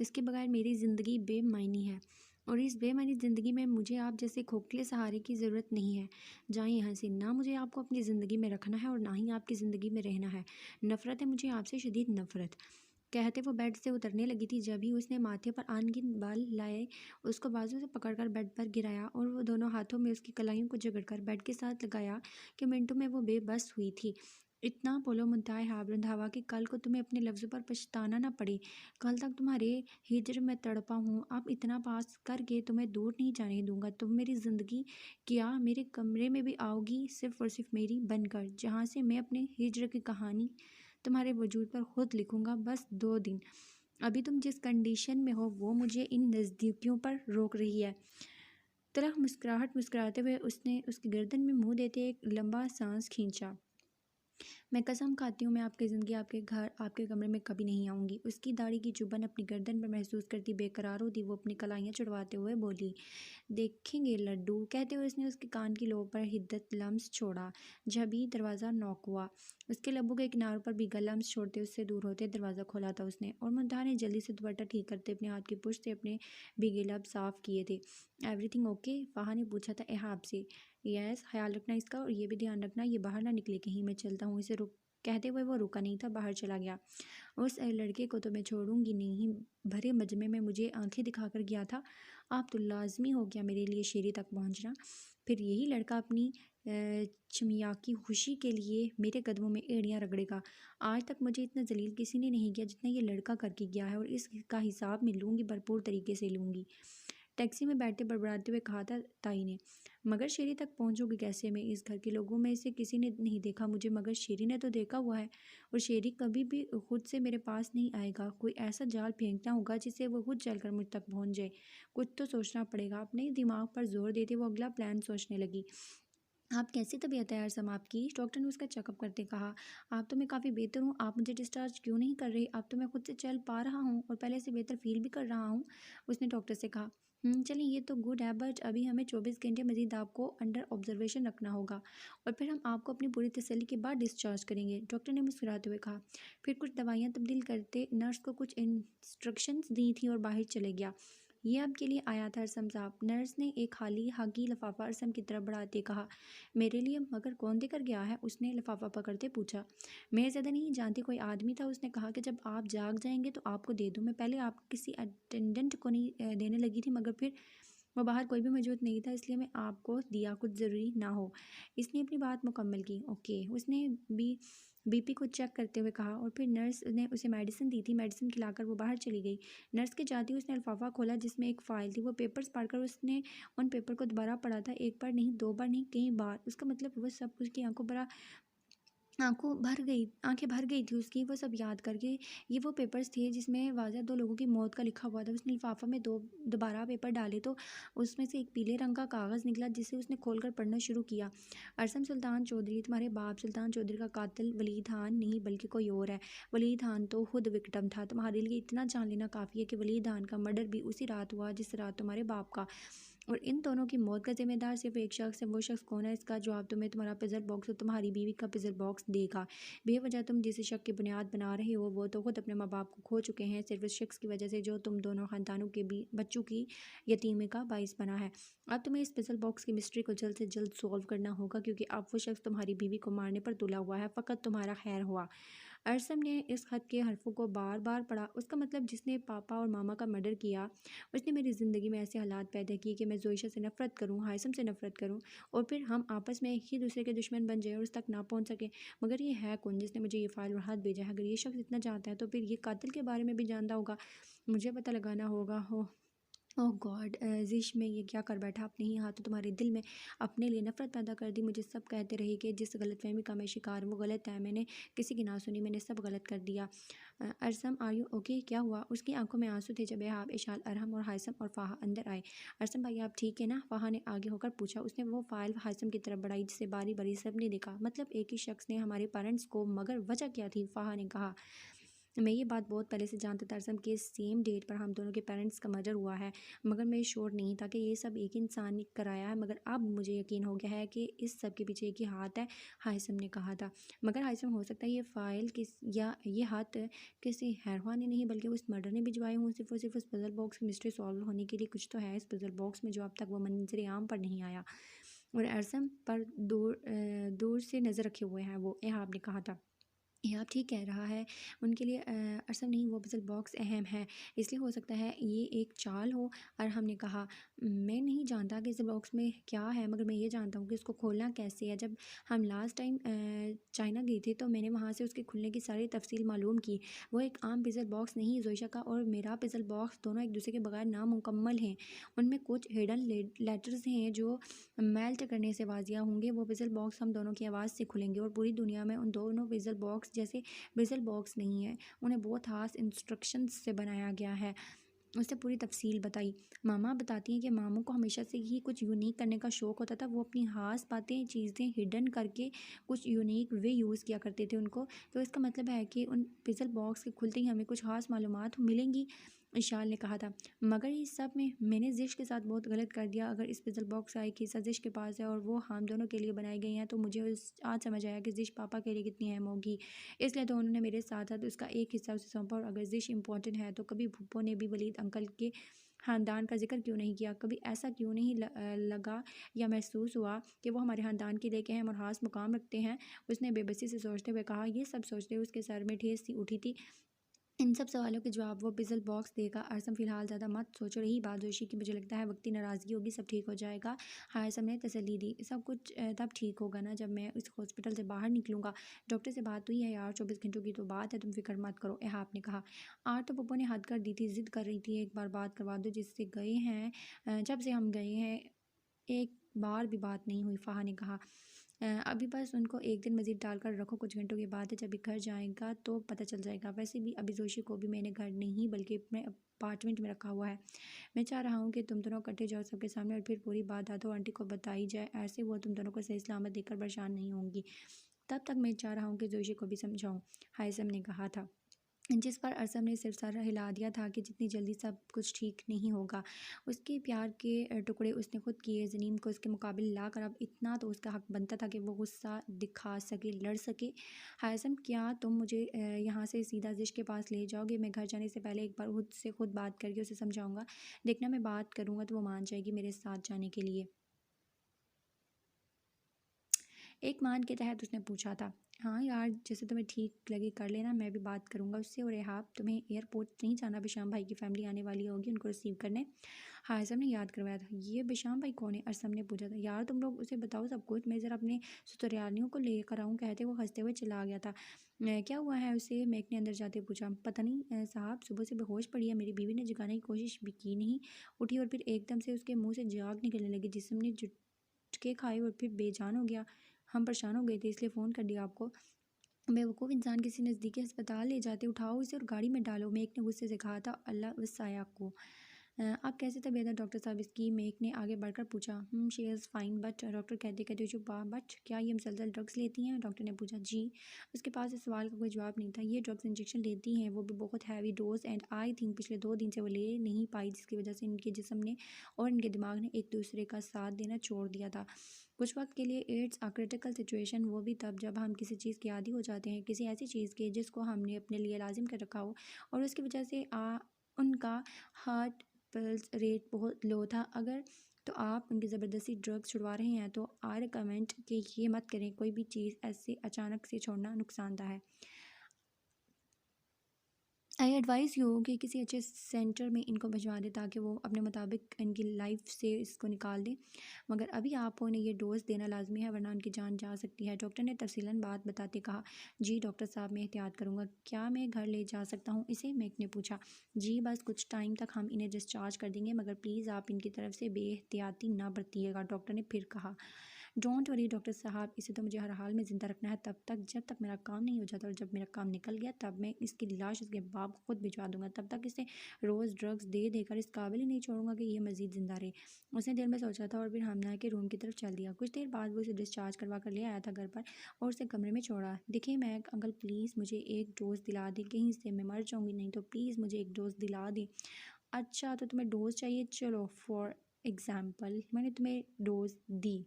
S1: इसके बगैर मेरी ज़िंदगी बेमायनी है, और इस बेमायनी ज़िंदगी में मुझे आप जैसे खोखले सहारे की ज़रूरत नहीं है। जाएं यहाँ से। ना मुझे आपको अपनी ज़िंदगी में रखना है और ना ही आपकी ज़िंदगी में रहना है। नफ़रत है मुझे आपसे, शदीद नफ़रत। कहते वो बेड से उतरने लगी थी, जब ही उसने माथे पर आनगिन बाल लाए, उसको बाजू से पकड़कर बेड पर गिराया और वो दोनों हाथों में उसकी कलाइयों को जकड़कर बेड के साथ लगाया कि मिनटों में वो बेबस हुई थी। इतना बोलो मुद्दाए हाब रंधावा कि कल को तुम्हें अपने लफ्ज़ों पर पछताना ना पड़े। कल तक तुम्हारे हिज्र में तड़पा हूँ। अब इतना पास करके तुम्हें दूर नहीं जाने दूंगा। तुम मेरी ज़िंदगी क्या मेरे कमरे में भी आओगी, सिर्फ़ और सिर्फ मेरी बनकर, जहाँ से मैं अपने हिज्र की कहानी तुम्हारे वजूद पर खुद लिखूंगा। बस 2 दिन। अभी तुम जिस कंडीशन में हो वो मुझे इन नज़दीकियों पर रोक रही है। तरह मुस्कुराते हुए उसने उसकी गर्दन में मुंह देते एक लंबा सांस खींचा। मैं कसम खाती हूँ, मैं आपकी ज़िंदगी, आपके घर, आपके कमरे में कभी नहीं आऊँगी। उसकी दाढ़ी की चुभन अपनी गर्दन पर महसूस करती बेकरार होती वो अपनी कलाइयाँ चढ़वाते हुए बोली। देखेंगे लड्डू, कहते हुए उसने उसके कान की लोब पर हिद्दत लम्स छोड़ा। जब ही दरवाज़ा नॉक हुआ, उसके लब्बों के किनारों पर भीगा लम्स छोड़ते उससे दूर होते दरवाज़ा खोला था उसने, और मुंतहा ने जल्दी से दुपट्टा ठीक करते अपने हाथ की पुष्ट से अपने भीगे लब साफ़ किए थे। Everything okay? फ़ाहा ने पूछा था एहाब से। यस, ख्याल रखना इसका, और ये भी ध्यान रखना ये बाहर ना निकले कहीं। मैं चलता हूँ। इसे रुक कहते हुए वो रुका नहीं था, बाहर चला गया। उस लड़के को तो मैं छोड़ूंगी नहीं, भरे मजमे में मुझे आंखें दिखाकर गया था। आप तो लाजमी हो गया मेरे लिए शेरी तक पहुंचना। फिर यही लड़का अपनी चमियाकी खुशी के लिए मेरे कदमों में एड़ियाँ रगड़ेगा। आज तक मुझे इतना जलील किसी ने नहीं किया जितना ये लड़का करके गया है, और इसका हिसाब मैं लूँगी, भरपूर तरीके से लूँगी। टैक्सी में बैठते बड़बड़ाते हुए कहा था ताई ने। मगर शेरी तक पहुंचूंगी कैसे मैं? इस घर के लोगों में से किसी ने नहीं देखा मुझे, मगर शेरी ने तो देखा हुआ है, और शेरी कभी भी खुद से मेरे पास नहीं आएगा। कोई ऐसा जाल फेंकना होगा जिससे वो खुद चलकर मुझ तक पहुंच जाए। कुछ तो सोचना पड़ेगा। अपने दिमाग पर जोर देते वो अगला प्लान सोचने लगी। आप कैसी तबीयत है यार आपकी? डॉक्टर ने उसका चेकअप करते कहा। आप तो मैं काफ़ी बेहतर हूँ। आप मुझे डिस्चार्ज क्यों नहीं कर रही? अब तो मैं खुद से चल पा रहा हूँ और पहले से बेहतर फील भी कर रहा हूँ, उसने डॉक्टर से कहा। चलिए ये तो गुड है, बट अभी हमें 24 घंटे मज़ीद आपको अंडर ऑब्जर्वेशन रखना होगा और फिर हम आपको अपनी पूरी तसल्ली के बाद डिस्चार्ज करेंगे, डॉक्टर ने मुस्कुराते हुए कहा। फिर कुछ दवाइयाँ तब्दील करते नर्स को कुछ इंस्ट्रक्शंस दी थी और बाहर चले गया। ये आपके लिए आया था अरसम साहब। नर्स ने एक खाली हागी लिफाफा अरसम की तरफ बढ़ाते कहा। मेरे लिए? मगर कौन देकर गया है? उसने लिफाफा पकड़ते पूछा। मैं ज़्यादा नहीं जानती, कोई आदमी था। उसने कहा कि जब आप जाग जाएंगे तो आपको दे दूँ। मैं पहले आप किसी अटेंडेंट को नहीं देने लगी थी, मगर फिर वो बाहर कोई भी मौजूद नहीं था, इसलिए मैं आपको दिया, कुछ ज़रूरी ना हो। इसने अपनी बात मुकम्मल की। ओके, उसने बीपी को चेक करते हुए कहा और फिर नर्स ने उसे मेडिसिन दी थी। मेडिसिन खिलाकर वो बाहर चली गई। नर्स के जाते ही उसने लिफाफा खोला जिसमें एक फ़ाइल थी। वो पेपर्स पढ़कर उसने उन पेपर को दोबारा पढ़ा था। एक बार नहीं, दो बार नहीं, कई बार। उसका मतलब वो सब उसकी आंखें भर गई थी उसकी, वो सब याद करके। ये वो पेपर्स थे जिसमें वाज़ह दो लोगों की मौत का लिखा हुआ था। उसने लिफाफा में दोबारा पेपर डाले तो उसमें से एक पीले रंग का कागज़ निकला जिसे उसने खोलकर पढ़ना शुरू किया। अरसम सुल्तान चौधरी, तुम्हारे बाप सुल्तान चौधरी का कातिल वलीद खान नहीं बल्कि कोई और है। वलीद खान तो खुद विक्टिम था। तुम्हारे लिए इतना जान लेना काफ़ी है कि वलीद खान का मर्डर भी उसी रात हुआ जिस रात तुम्हारे बाप का। और इन दोनों की मौत का जिम्मेदार सिर्फ एक शख्स है। वो शख्स कौन है, इसका जवाब तुम्हें तुम्हारा पिज़ल बॉक्स और तुम्हारी बीवी का पिज़ल बॉक्स देगा। बेवजह तुम जिस शक की बुनियाद बना रहे हो वो तो खुद अपने माँ बाप को खो चुके हैं, सिर्फ उस शख्स की वजह से जो तुम दोनों खानदानों के भी बच्चों की यतीमी का बाइस बना है। अब तुम्हें इस पिज़ल बॉक्स की मिस्ट्री को जल्द से जल्द सॉल्व करना होगा, क्योंकि अब वो शख्स तुम्हारी बीवी को मारने पर तुला हुआ है। फ़कत तुम्हारा खैर हुआ। अरसम ने इस खत के हरफों को बार बार पढ़ा। उसका मतलब, जिसने पापा और मामा का मर्डर किया उसने मेरी ज़िंदगी में ऐसे हालात पैदा किए कि मैं जोइशा से नफ़रत करूँ, हायसम से नफ़रत करूँ और फिर हम आपस में ही दूसरे के दुश्मन बन जाए और उस तक ना पहुँच सके। मगर ये है कौन जिसने मुझे ये फ़ाइल और हाथ भेजा है? अगर ये शख्स इतना जानता है तो फिर ये कातिल के बारे में भी जानता होगा। मुझे पता लगाना होगा। हो ओह गॉड, जिश में ये क्या कर बैठा? अपने ही हाथों तुम्हारे दिल में अपने लिए नफरत पैदा कर दी। मुझे सब कहते रहे कि जिस गलतफहमी का मैं शिकार हूँ वो गलत है। मैंने किसी की ना सुनी, मैंने सब गलत कर दिया। अरसम, आर यू ओके? क्या हुआ? उसकी आंखों में आंसू थे जब यह इशाल, अरहम और हायसम और फ़ाहा अंदर आए। अरसम भाई, आप ठीक है ना? फ़ाहा ने आगे होकर पूछा। उसने वो फाइल हायसम की तरफ बढ़ाई जिसे बारी बारी सबने देखा। मतलब एक ही शख्स ने हमारे पेरेंट्स को, मगर वजह क्या थी? फ़ाहा ने कहा। मैं ये बात बहुत पहले से जानता था अरसम कि सेम डेट पर हम दोनों के पेरेंट्स का मर्डर हुआ है, मगर मैं श्योर नहीं था कि ये सब एक इंसान ने कराया है। मगर अब मुझे यकीन हो गया है कि इस सब के पीछे एक ही हाथ है, हायसम ने कहा था। मगर हायसम, हो सकता है ये फाइल किस या ये हाथ किसी हैरवा ने नहीं बल्कि उस मर्डर ने भिजवाए हों। सिर्फ और सिर्फ उस पजल बॉक्स की मिस्ट्री सॉल्व होने के लिए कुछ तो है इस पजल बॉक्स में जो अब तक वो मंजर आम पर नहीं आया। और अरसम पर दूर से नज़र रखे हुए हैं वो, यह आपने कहा था। ये आप ठीक कह रहा है। उनके लिए अरसम नहीं, वो पज़ल बॉक्स अहम है, इसलिए हो सकता है ये एक चाल हो। और हमने कहा, मैं नहीं जानता कि इस बॉक्स में क्या है, मगर मैं ये जानता हूँ कि इसको खोलना कैसे है। जब हम लास्ट टाइम चाइना गए थे तो मैंने वहाँ से उसके खुलने की सारी तफसील मालूम की। वो एक आम पिज़ल बॉक्स नहीं, जोइशा का और मेरा पिज़ल बॉक्स दोनों एक दूसरे के बगैर नामुकम्मल हैं। उनमें कुछ हिडन लेटर्स हैं जो मेल्ट करने से वाजिया होंगे। वो पिज़ल बॉक्स हम दोनों की आवाज़ से खुलेंगे और पूरी दुनिया में उन दोनों पिज़ल बॉक्स जैसे पिज़ल बॉक्स नहीं है। उन्हें बहुत ख़ास इंस्ट्रक्शंस से बनाया गया है। उससे पूरी तफसील बताई। मामा बताती हैं कि मामू को हमेशा से ही कुछ यूनिक करने का शौक़ होता था। वो अपनी ख़ास बातें, चीज़ें हिडन करके कुछ यूनिक वे यूज़ किया करते थे उनको। तो इसका मतलब है कि उन पिज़ल बॉक्स के खुलते ही हमें कुछ ख़ास मालूमात मिलेंगी, इशाल ने कहा था। मगर इस सब में मैंने जिश के साथ बहुत गलत कर दिया। अगर इस पिज़ल बॉक्स का एक हिस्सा जिश के पास है और वो हम दोनों के लिए बनाई गई हैं, तो मुझे आज समझ आया कि जिश पापा के लिए कितनी अहम होगी। इसलिए तो उन्होंने मेरे साथ साथ उसका एक हिस्सा उसे सौंपा। और अगर जिश इम्पोर्टेंट है तो कभी भुप्पो ने भी वलीद अंकल के ख़ानदान का जिक्र क्यों नहीं किया? कभी ऐसा क्यों नहीं लगा या महसूस हुआ कि वो हमारे ख़ानदान के लिए अहम और ख़ास मुकाम रखते हैं? उसने बेबसी से सोचते हुए कहा। ये सब सोचते हुए उसके सर में ठेस सी उठी थी। इन सब सवालों के जवाब वो पिज़ल बॉक्स देगा। अरसम, फ़िलहाल ज़्यादा मत सोचो। रही बात जोशी की, मुझे लगता है वक्ती नाराज़गी होगी, सब ठीक हो जाएगा। हायसम ने तसल्ली दी। सब कुछ तब ठीक होगा ना जब मैं इस हॉस्पिटल से बाहर निकलूँगा। डॉक्टर से बात हुई है यार, 24 घंटों की तो बात है, तुम फिक्र मत करो, एहाब ने कहा। आज तो पप्पू ने हद कर दी थी, ज़िद कर रही थी एक बार बात करवा दो। जिससे गए हैं जब से हम गए हैं एक बार भी बात नहीं हुई, फ़ाहा ने कहा। अभी बस उनको एक दिन मज़ीद डालकर रखो, कुछ घंटों के बाद जब भी घर जाएगा तो पता चल जाएगा। वैसे भी अभी जोशी को भी मैंने घर नहीं बल्कि अपने अपार्टमेंट में रखा हुआ है। मैं चाह रहा हूँ कि तुम दोनों इकट्ठे जाओ सबके सामने और फिर पूरी बात दादू आंटी को बताई जाए। ऐसे वो तुम दोनों को सही सलामत देखकर परेशान नहीं होंगी। तब तक मैं चाह रहा हूँ कि जोशी को भी समझाऊँ, हायसम ने कहा था। जिस पर अरसम ने सिर्फ सर हिला दिया था कि जितनी जल्दी सब कुछ ठीक नहीं होगा। उसके प्यार के टुकड़े उसने खुद किए, ज़नीम को उसके मुकाबले लाकर अब इतना तो उसका हक बनता था कि वो गुस्सा दिखा सके, लड़ सके। हायसम, क्या तुम मुझे यहाँ से सीधा जिश के पास ले जाओगे? मैं घर जाने से पहले एक बार खुद बात करके उसे समझाऊंगा। देखना, मैं बात करूँगा तो वो मान जाएगी मेरे साथ जाने के लिए। एक मान के तहत उसने पूछा था। हाँ यार, जैसे तुम्हें ठीक लगे कर लेना, मैं भी बात करूँगा उससे। और रेहाब, तुम्हें एयरपोर्ट नहीं जाना, बिशाम भाई की फैमिली आने वाली होगी, उनको रिसीव करने। हायसम ने याद करवाया था। ये बिशाम भाई कौन है? अरसम ने पूछा था। यार तुम लोग उसे बताओ सब कुछ, मैं ज़रा अपने ससुरालियों को लेकर आऊँ, कहते वो हंसते हुए चला गया था। क्या हुआ है उसे? मैक ने अंदर जाते पूछा। पता नहीं साहब, सुबह से बेहोश पड़ी है। मेरी बीवी ने जगाने की कोशिश भी की नहीं, उठी और फिर एकदम से उसके मुंह से जाग निकलने लगी, जिसम ने झटके खाए और फिर बेजान हो गया। हम परेशान हो गए थे, इसलिए फ़ोन कर दिया आपको। बेवकूफ़ इंसान, किसी नज़दीकी अस्पताल ले जाते, उठाओ इसे और गाड़ी में डालो, मेक ने गुस्से से कहा था। अल्लाह उस आया को। आप कैसे तबीयत है डॉक्टर साहब इसकी? मेक ने आगे बढ़कर पूछा। She is fine but, doctor कहते कहते चुपा। बट क्या ये मुसलसल ड्रग्स लेती हैं? डॉक्टर ने पूछा। जी। उसके पास इस सवाल का कोई जवाब नहीं था। ये ड्रग्स इंजेक्शन लेती हैं, वो भी बहुत heavy dose, and I think पिछले 2 दिन से वो ले नहीं पाई, जिसकी वजह से इनके जिस्म ने और इनके दिमाग ने एक दूसरे का साथ देना छोड़ दिया था। कुछ वक्त के लिए इट्स अ क्रिटिकल सिचुएशन, वो भी तब जब हम किसी चीज़ के आदी हो जाते हैं, किसी ऐसी चीज़ के जिसको हमने अपने लिए लाजिम कर रखा हो, और उसकी वजह से उनका हार्ट पल्स रेट बहुत लो था। अगर तो आप उनकी ज़बरदस्ती ड्रग्स छुड़वा रहे हैं तो आई रिकमेंड कि ये मत करें। कोई भी चीज़ ऐसे अचानक से छोड़ना नुकसानदा है। आई एडवाइस यू कि किसी अच्छे सेंटर में इनको भिजवा दें, ताकि वो अपने मुताबिक इनकी लाइफ से इसको निकाल दें। मगर अभी आपको उन्हें ये डोज देना लाजमी है, वरना उनकी जान जा सकती है। डॉक्टर ने तफसीलन बात बताते कहा। जी डॉक्टर साहब, मैं एहतियात करूँगा। क्या मैं घर ले जा सकता हूँ इसे? मैक ने पूछा। जी, बस कुछ टाइम तक हम इन्हें डिस्चार्ज कर देंगे, मगर प्लीज़ आप इनकी तरफ से बेएहतियाती ना बरतिएगा, डॉक्टर ने फिर कहा। डोंट वरी डॉक्टर साहब, इसे तो मुझे हर हाल में ज़िंदा रखना है, तब तक जब तक मेरा काम नहीं हो जाता, और जब मेरा काम निकल गया तब मैं इसकी लाश इसके बाप को खुद भिजवा दूंगा। तब तक इसे रोज़ ड्रग्स दे देकर इस काबिल ही नहीं छोड़ूंगा कि ये मज़ीद ज़िंदा रहे। उसने दिल में सोचा था और फिर हमना के रूम की तरफ चल दिया। कुछ देर बाद वो उसे डिस्चार्ज करवा कर ले आया था घर पर, और उसे कमरे में छोड़ा। देखिए मैं अंकल, प्लीज़ मुझे एक डोज दिला दें, कहीं से मैं मर जाऊँगी नहीं तो प्लीज़ मुझे एक डोज दिला दें। अच्छा, तो तुम्हें डोज चाहिए? चलो, फॉर एग्ज़ाम्पल मैंने तुम्हें डोज दी,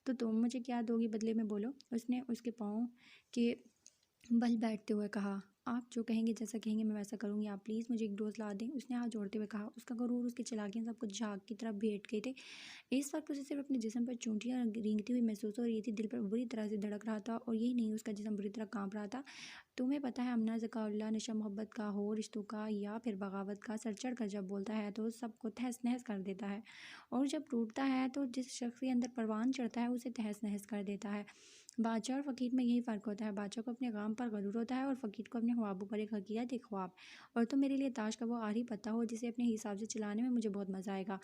S1: तो तुम मुझे क्या दोगी बदले में, बोलो? उसने उसके पाँव के बल बैठते हुए कहा। आप जो कहेंगे, जैसा कहेंगे मैं वैसा करूँगी। आप प्लीज़ मुझे एक डोज ला दें, उसने हाथ जोड़ते हुए कहा। उसका गुरूर, उसकी चालाकियाँ सब कुछ झाग की तरफ भेंट गए थे। इस वक्त उसे सिर्फ अपने जिस्म पर चूंटियां रेंगती हुई महसूस हो रही थी। दिल पर बुरी तरह से धड़क रहा था, और यही नहीं, उसका जिस्म बुरी तरह कांप रहा था। तुम्हें पता है अमना, ज़काउल्लाह नशा मोहब्बत का हो, रिश्तों का या फिर बगावत का सर चढ़ कर जब बोलता है तो सबको तहस नहस कर देता है, और जब टूटता है तो जिस शख्स के अंदर परवान चढ़ता है उसे तहस नहस कर देता है। बादशाह और फ़कीर में यही फ़र्क होता है। बादशाह को अपने काम पर गरूर होता है, और फ़कीर को अपने ख्वाबों पर एक हकीकत, एक ख्वाब। और तो मेरे लिए ताश का वो आखिरी पत्ता हो जिसे अपने हिसाब से चलाने में मुझे बहुत मज़ा आएगा।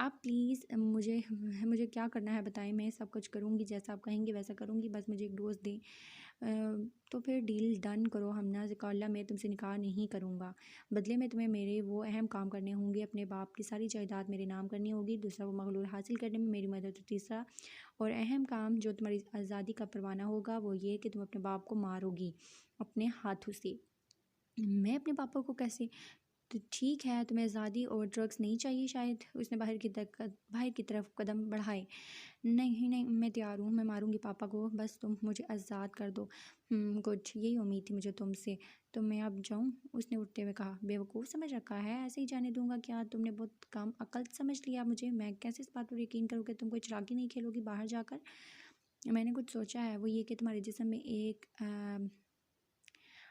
S1: आप प्लीज़ मुझे मुझे क्या करना है बताएं, मैं सब कुछ करूँगी, जैसा आप कहेंगे वैसा करूँगी, बस मुझे एक डोज दें। तो फिर डील डन करो हमना, ज़िकाल्ला मैं तुमसे निकाह नहीं करूँगा। बदले में तुम्हें मेरे वो अहम काम करने होंगे। अपने बाप की सारी जायदाद मेरे नाम करनी होगी। दूसरा, वो मगलूल हासिल करने में मेरी मदद। और तीसरा और अहम काम जो तुम्हारी आज़ादी का परवाना होगा, वो ये कि तुम अपने बाप को मारोगी अपने हाथों से। मैं अपने पापा को कैसे? तो ठीक है, तुम्हें आज़ादी और ड्रग्स नहीं चाहिए शायद? उसने बाहर की तरफ कदम बढ़ाए। नहीं नहीं, मैं तैयार हूँ, मैं मारूंगी पापा को, बस तुम मुझे आज़ाद कर दो। गुड, यही उम्मीद थी मुझे तुमसे। तो मैं अब जाऊँ? उसने उठते हुए कहा। बेवकूफ़ समझ रखा है, ऐसे ही जाने दूंगा क्या? तुमने बहुत कम अकल समझ लिया मुझे। मैं कैसे इस बात पर यकीन करूँ कि तुम कोई चालाकी नहीं खेलोगी बाहर जाकर? मैंने कुछ सोचा है, वो ये कि तुम्हारे जिस्म में एक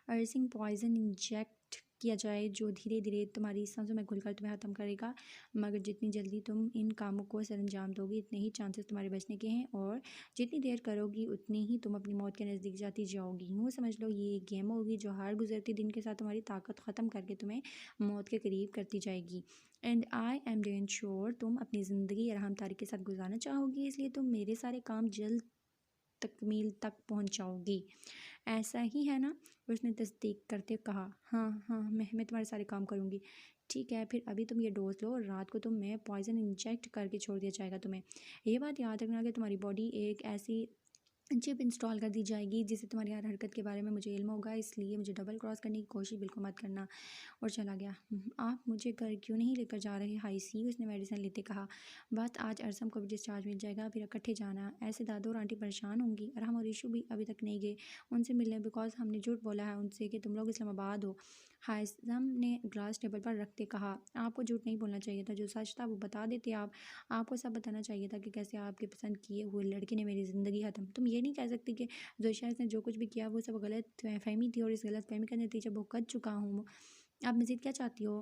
S1: अर्सिंग पॉइज़न इंजेक्ट किया जाए, जो धीरे धीरे तुम्हारी सांसों में घुलकर तुम्हें ख़त्म करेगा। मगर जितनी जल्दी तुम इन कामों को सरअंजाम दोगी, इतने ही चांसेस तुम्हारे बचने के हैं, और जितनी देर करोगी उतनी ही तुम अपनी मौत के नज़दीक जाती जाओगी। यूँ समझ लो, ये एक गेम होगी जो हर गुजरती दिन के साथ तुम्हारी ताकत ख़त्म करके तुम्हें मौत के करीब करती जाएगी। And I am then sure तुम अपनी ज़िंदगी आराम तारी के साथ गुजारना चाहोगी, इसलिए तुम मेरे सारे काम जल्द तकमील तक पहुँच जाओगी। ऐसा ही है ना? उसने तस्दीक करते कहा। हाँ हाँ, मैं तुम्हारे सारे काम करूँगी। ठीक है, फिर अभी तुम ये डोज लो, और रात को तुम्हें पॉइजन इंजेक्ट करके छोड़ दिया जाएगा तुम्हें। ये बात याद रखना कि तुम्हारी बॉडी एक ऐसी चिप इंस्टॉल कर दी जाएगी जिससे तुम्हारी हर हरकत के बारे में मुझे इल्म होगा, इसलिए मुझे डबल क्रॉस करने की कोशिश बिल्कुल मत करना। और चला गया। आप मुझे घर क्यों नहीं लेकर जा रहे हाई सी, उसने मेडिसिन लेते कहा। बात आज अरसम को भी डिस्चार्ज मिल जाएगा, फिर इकट्ठे जाना। ऐसे दादू और आंटी परेशान होंगी, और हम और ईशू भी अभी तक नहीं गए उनसे मिलने, बिकॉज हमने झूठ बोला है उनसे कि तुम लोग इस्लामाबाद हो। हाइसम ने ग्लास टेबल पर रखते कहा, आपको झूठ नहीं बोलना चाहिए था, जो सच था वो बता देते आप। आपको सब बताना चाहिए था कि कैसे आपके पसंद किए हुए लड़के ने मेरी ज़िंदगी ख़त्म। तुम ये नहीं कह सकती कि जोशिया ने जो कुछ भी किया वो सब गलत फहमी थी, और इस गलत फहमी का नतीजा भुगत चुका हूँ। आप मज़ीद क्या चाहती हो?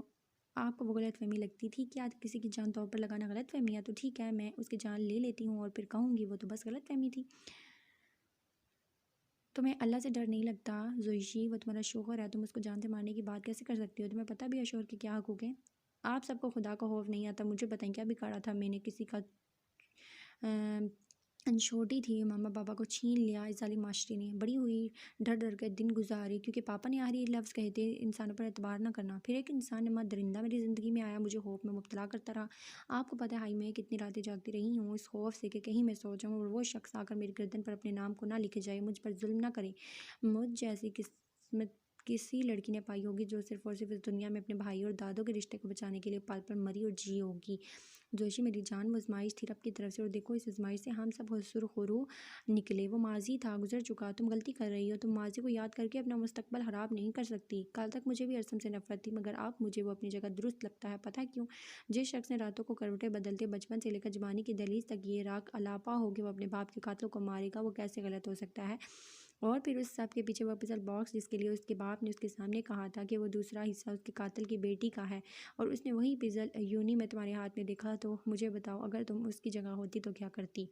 S1: आपको वो गलत फहमी लगती थी कि आज किसी की जान तौर पर लगाना गलत फहमी है, तो ठीक है, मैं उसकी जान ले लेती हूँ और फिर कहूँगी वो तो बस गलत फहमी थी। तुम्हें अल्लाह से डर नहीं लगता जोशी? वो तुम्हारा शोहर है, तुम उसको जान से मारने की बात कैसे कर सकती हो? तुम्हें पता भी है शोहर के क्या हकूक़ हैं? आप सबको खुदा का खौफ नहीं आता? मुझे बताएं क्या बिगाड़ा था मैंने? किसी का छोटी थी, मामा पापा को छीन लिया इस जालिम माशरे ने। बड़ी हुई, डर डर कर दिन गुजारे, क्योंकि पापा ने आखिरी लफ्ज़ कहे थे, इंसानों पर एतबार ना करना। फिर एक इंसान ने दरिंदा मेरी ज़िंदगी में आया, मुझे खौफ में मुब्तला करता रहा। आपको पता है हाई, मैं कितनी रातें जागती रही हूँ इस खौफ से कि कहीं मैं सो जाऊँ और वो शख्स आकर मेरी गर्दन पर अपने नाम को ना लिखे जाए, मुझ पर जुल्म ना करे। मुझ जैसी किस्मत किसी लड़की ने पाई होगी जो सिर्फ और सिर्फ इस दुनिया में अपने भाई और दादों के रिश्ते को बचाने के लिए पल पर मरी और जी होगी। जोशी, मेरी जान वो आजमाइश थी रब की तरफ से, और देखो इस आजमाइश से हम सब सुरखरू निकले। वो माजी था, गुजर चुका। तुम गलती कर रही हो, तुम माजी को याद करके अपना मुस्तकबल खराब नहीं कर सकती। कल तक मुझे भी अरसम से नफरत थी, मगर अब मुझे वो अपनी जगह दुरुस्त लगता है। पता है क्यों? जिस शख्स ने रातों को करवटें बदलते बचपन से लेकर जवानी की दहलीज तक ये राग अलापा हो कि वो अपने बाप के कातलों को मारेगा, वो कैसे गलत हो सकता है? और फिर उस सब के पीछे वो पिज़ल बॉक्स जिसके लिए उसके बाप ने उसके सामने कहा था कि वो दूसरा हिस्सा उसके कातिल की बेटी का है, और उसने वही पिज़ल यूनी में तुम्हारे हाथ में देखा। तो मुझे बताओ, अगर तुम उसकी जगह होती तो क्या करती?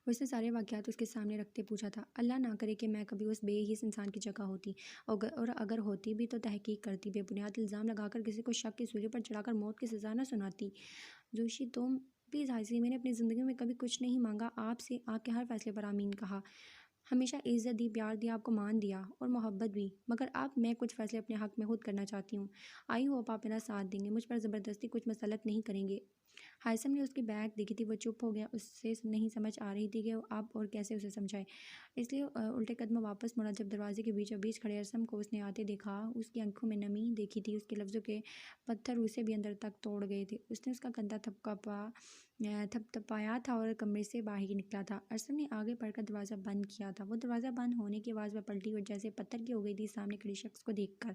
S1: उसने सारे वाक़यात उसके सामने रखते पूछा था। अल्लाह ना करे कि मैं कभी उस बेहिस इंसान की जगह होती, और अगर होती भी तो तहकीक करती, बेबुनियाद इल्ज़ाम लगाकर किसी को शक की सूली पर चढ़ाकर मौत की सज़ा ना सुनाती। जोशी, तुम प्लीज़ हाइसी, मैंने अपनी ज़िंदगी में कभी कुछ नहीं मांगा आपसे, आपके हर फैसले पर आमीन कहा। हमेशा इज़्ज़त दी, प्यार दिया, आपको मान दिया और मोहब्बत भी, मगर अब मैं कुछ फ़ैसले अपने हक़ में खुद करना चाहती हूँ। आई होप आप मेरा साथ देंगे, मुझ पर ज़बरदस्ती कुछ मसलत नहीं करेंगे। हायसम ने उसकी बैग देखी थी, वो चुप हो गया। उससे नहीं समझ आ रही थी कि वो अब और कैसे उसे समझाए, इसलिए उल्टे कदम वापस मुड़ा। जब दरवाजे के बीचों बीच खड़े अरसम को उसने आते देखा, उसकी आंखों में नमी देखी थी, उसके लफ्ज़ों के पत्थर उसे भी अंदर तक तोड़ गए थे। उसने उसका कंधा थपथपाया था और कमरे से बाहर निकला था। अरसम ने आगे बढ़कर दरवाज़ा बंद किया था। वो दरवाज़ा बंद होने की आवाज़ में पलटी और जैसे पत्थर की हो गई थी सामने खड़े शख्स को देखकर।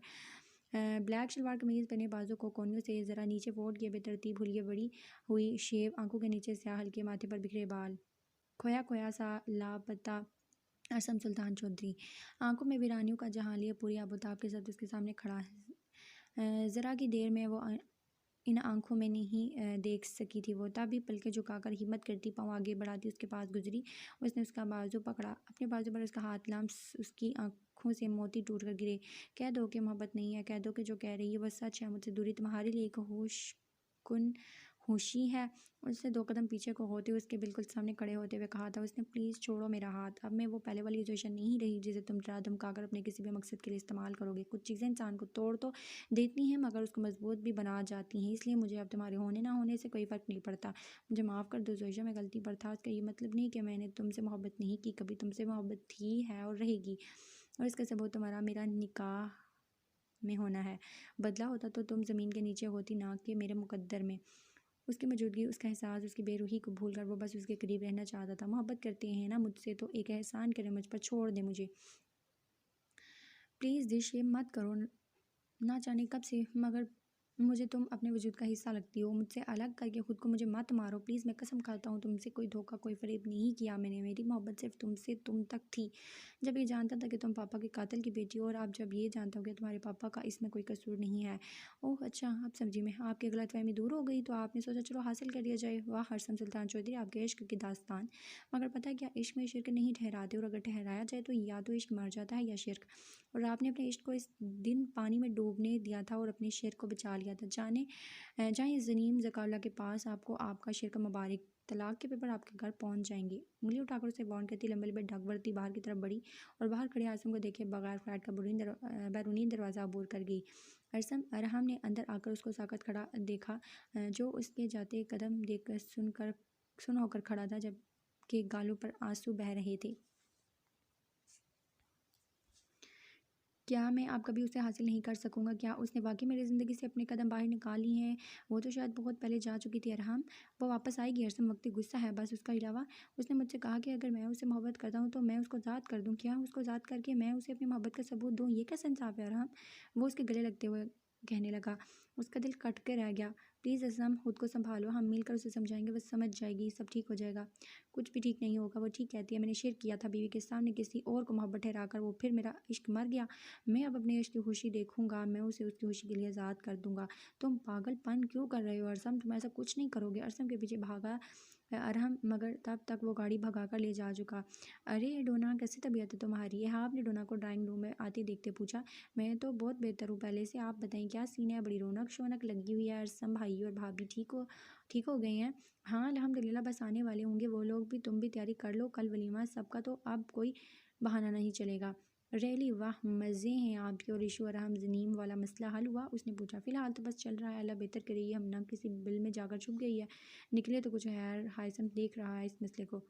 S1: ब्लैक शलवार कमीज़ पहने, बाजू को कोनियों से ज़रा नीचे फोल्ड किए, बेतरतीब हुलिये, बड़ी हुई शेव, आंखों के नीचे स्याह हल्के, माथे पर बिखरे बाल, खोया खोया सा लापता असम सुल्तान चौधरी। आंखों में वीरानियों का जहां लिए पूरी आबोताब के साथ उसके सामने खड़ा है। ज़रा की देर में वो इन आंखों में नहीं देख सकी थी। वो तभी पलके झुकाकर हिम्मत करती, पाँव आगे बढ़ाती उसके पास गुजरी। उसने उसका बाजू पकड़ा, अपने बाजू पर उसका हाथ लाम, उसकी आंखों से मोती टूट कर गिरे। कह दो कि मोहब्बत नहीं है, कह दो कि जो कह रही है वह सच है। मुझसे दूरी तुम्हारे लिए एक होशकुन खुशी है। उसने 2 कदम पीछे को होते हुए उसके बिल्कुल सामने खड़े होते हुए कहा था। उसने, प्लीज़ छोड़ो मेरा हाथ। अब मैं वो पहले वाली जोशन नहीं रही जिसे तुम डरा धमकाकर अपने किसी भी मकसद के लिए इस्तेमाल करोगे। कुछ चीज़ें इंसान को तोड़ तो देती हैं, मगर उसको मजबूत भी बना जाती हैं। इसलिए मुझे अब तुम्हारे होने ना होने से कोई फ़र्क नहीं पड़ता। मुझे माफ़ कर दो जोशा, मैं गलती पर था। उसका ये मतलब नहीं कि मैंने तुमसे मोहब्बत नहीं की, कभी तुमसे मोहब्बत थी, है और रहेगी, और इसका सबूत तुम्हारा मेरा निकाह में होना है। बदला होता तो तुम ज़मीन के नीचे होती, ना कि मेरे मुकद्दर में। उसकी मौजूदगी, उसका एहसास, उसकी बेरूही को भूलकर वो बस उसके करीब रहना चाहता था। मोहब्बत करते हैं ना मुझसे, तो एक एहसान करें मुझ पर, छोड़ दे मुझे प्लीज़। दिश ये मत करो, ना जाने कब से, मगर मुझे तुम अपने वजूद का हिस्सा लगती हो। मुझसे अलग करके खुद को मुझे मत मारो प्लीज़। मैं कसम खाता हूँ तुमसे कोई धोखा, कोई फ़रेब नहीं किया मैंने। मेरी मोहब्बत सिर्फ तुमसे तुम तक थी। जब ये जानता था कि तुम पापा के कातिल की बेटी हो, और आप जब ये जानता हो कि तुम्हारे पापा का इसमें कोई कसूर नहीं है। ओह अच्छा, अब समझी मैं। आपकी गलतफहमी दूर हो गई, तो आपने सोचा चलो हासिल कर लिया जाए। वाह हरसम सुल्तान चौधरी, आपके इश्क की दास्तान। मगर पता है क्या, इश्क में शिरक नहीं ठहराते, और अगर ठहराया जाए तो या तो इश्क मर जाता है या शिरक। और आपने अपने इश्क को इस दिन पानी में डूबने दिया था और अपने शेर को बचा लिया था। जाएं ज़नीम ज़काउल्ला के पास, आपको आपका शेर का मुबारक। तलाक के पेपर आपके घर पहुंच जाएंगे। उंगली उठाकर उसे वार्न करती लंबे लंबे ढक बढ़ती बाहर की तरफ बढ़ी, और बाहर खड़े आसम को देखे बगैर फ्लैट का बैरूनी दरवाज़ा अबूर कर गई। अरहम ने अंदर आकर उसको साकत खड़ा देखा, जो उसके जाते कदम देखकर सुन होकर खड़ा था। जब के गालों पर आंसू बह रहे थे। क्या मैं अब कभी उसे हासिल नहीं कर सकूंगा? क्या उसने वाकई मेरी ज़िंदगी से अपने कदम बाहर निकाल लिए हैं? वो तो शायद बहुत पहले जा चुकी थी अरहम। वो वापस आएगी, अरसम वक्ती गुस्सा है बस उसका अलावा। उसने मुझसे कहा कि अगर मैं उसे मोहब्बत करता हूँ तो मैं उसको ज़ाद कर दूँ। क्या उसको ज़ाद करके मैं उसे अपनी मोहब्बत का सबूत दूँ? ये कैसा इंसाफ है अरहम? वो उसके गले लगते हुए कहने लगा। उसका दिल कट के रह गया। प्लीज़ असम, खुद को संभालो, हम मिलकर उसे समझाएंगे, वो समझ जाएगी, सब ठीक हो जाएगा। कुछ भी ठीक नहीं होगा, वो ठीक कहती है। मैंने शेर किया था बीवी के सामने किसी और को मोहब्बत ठहराकर, वो फिर मेरा इश्क मर गया। मैं अब अपने इश्क की खुशी देखूंगा, मैं उसे उसकी खुशी के लिए आज़ाद कर दूंगा। तुम पागलपन क्यों कर रहे हो अरसम? तुम ऐसा कुछ नहीं करोगे। अरसम के पीछे भागा अरहम, मगर तब तक वो गाड़ी भगा कर ले जा चुका। अरे डोना, कैसी तबीयत है तुम्हारी? हाँ, आपने डोना को ड्राइंग रूम में आते देखते पूछा। मैं तो बहुत बेहतर हूँ पहले से, आप बताएं क्या सीन है? बड़ी रौनक शौनक लगी हुई है। अरसम भाई और भाभी ठीक हो गए हैं? हाँ अल्हम्दुलिल्लाह, बस आने वाले होंगे वो लोग भी, तुम भी तैयारी कर लो, कल वलीमा सबका, तो अब कोई बहाना नहीं चलेगा। रैली, वाह मज़े हैं आपके और ईशू अरहम। जनीम वाला मसला हल हुआ? उसने पूछा। फ़िलहाल तो बस चल रहा है, अल्लाह बेहतर करिए। हम ना किसी बिल में जाकर छुप गई है, निकले तो कुछ है। हायसम देख रहा है इस मसले को।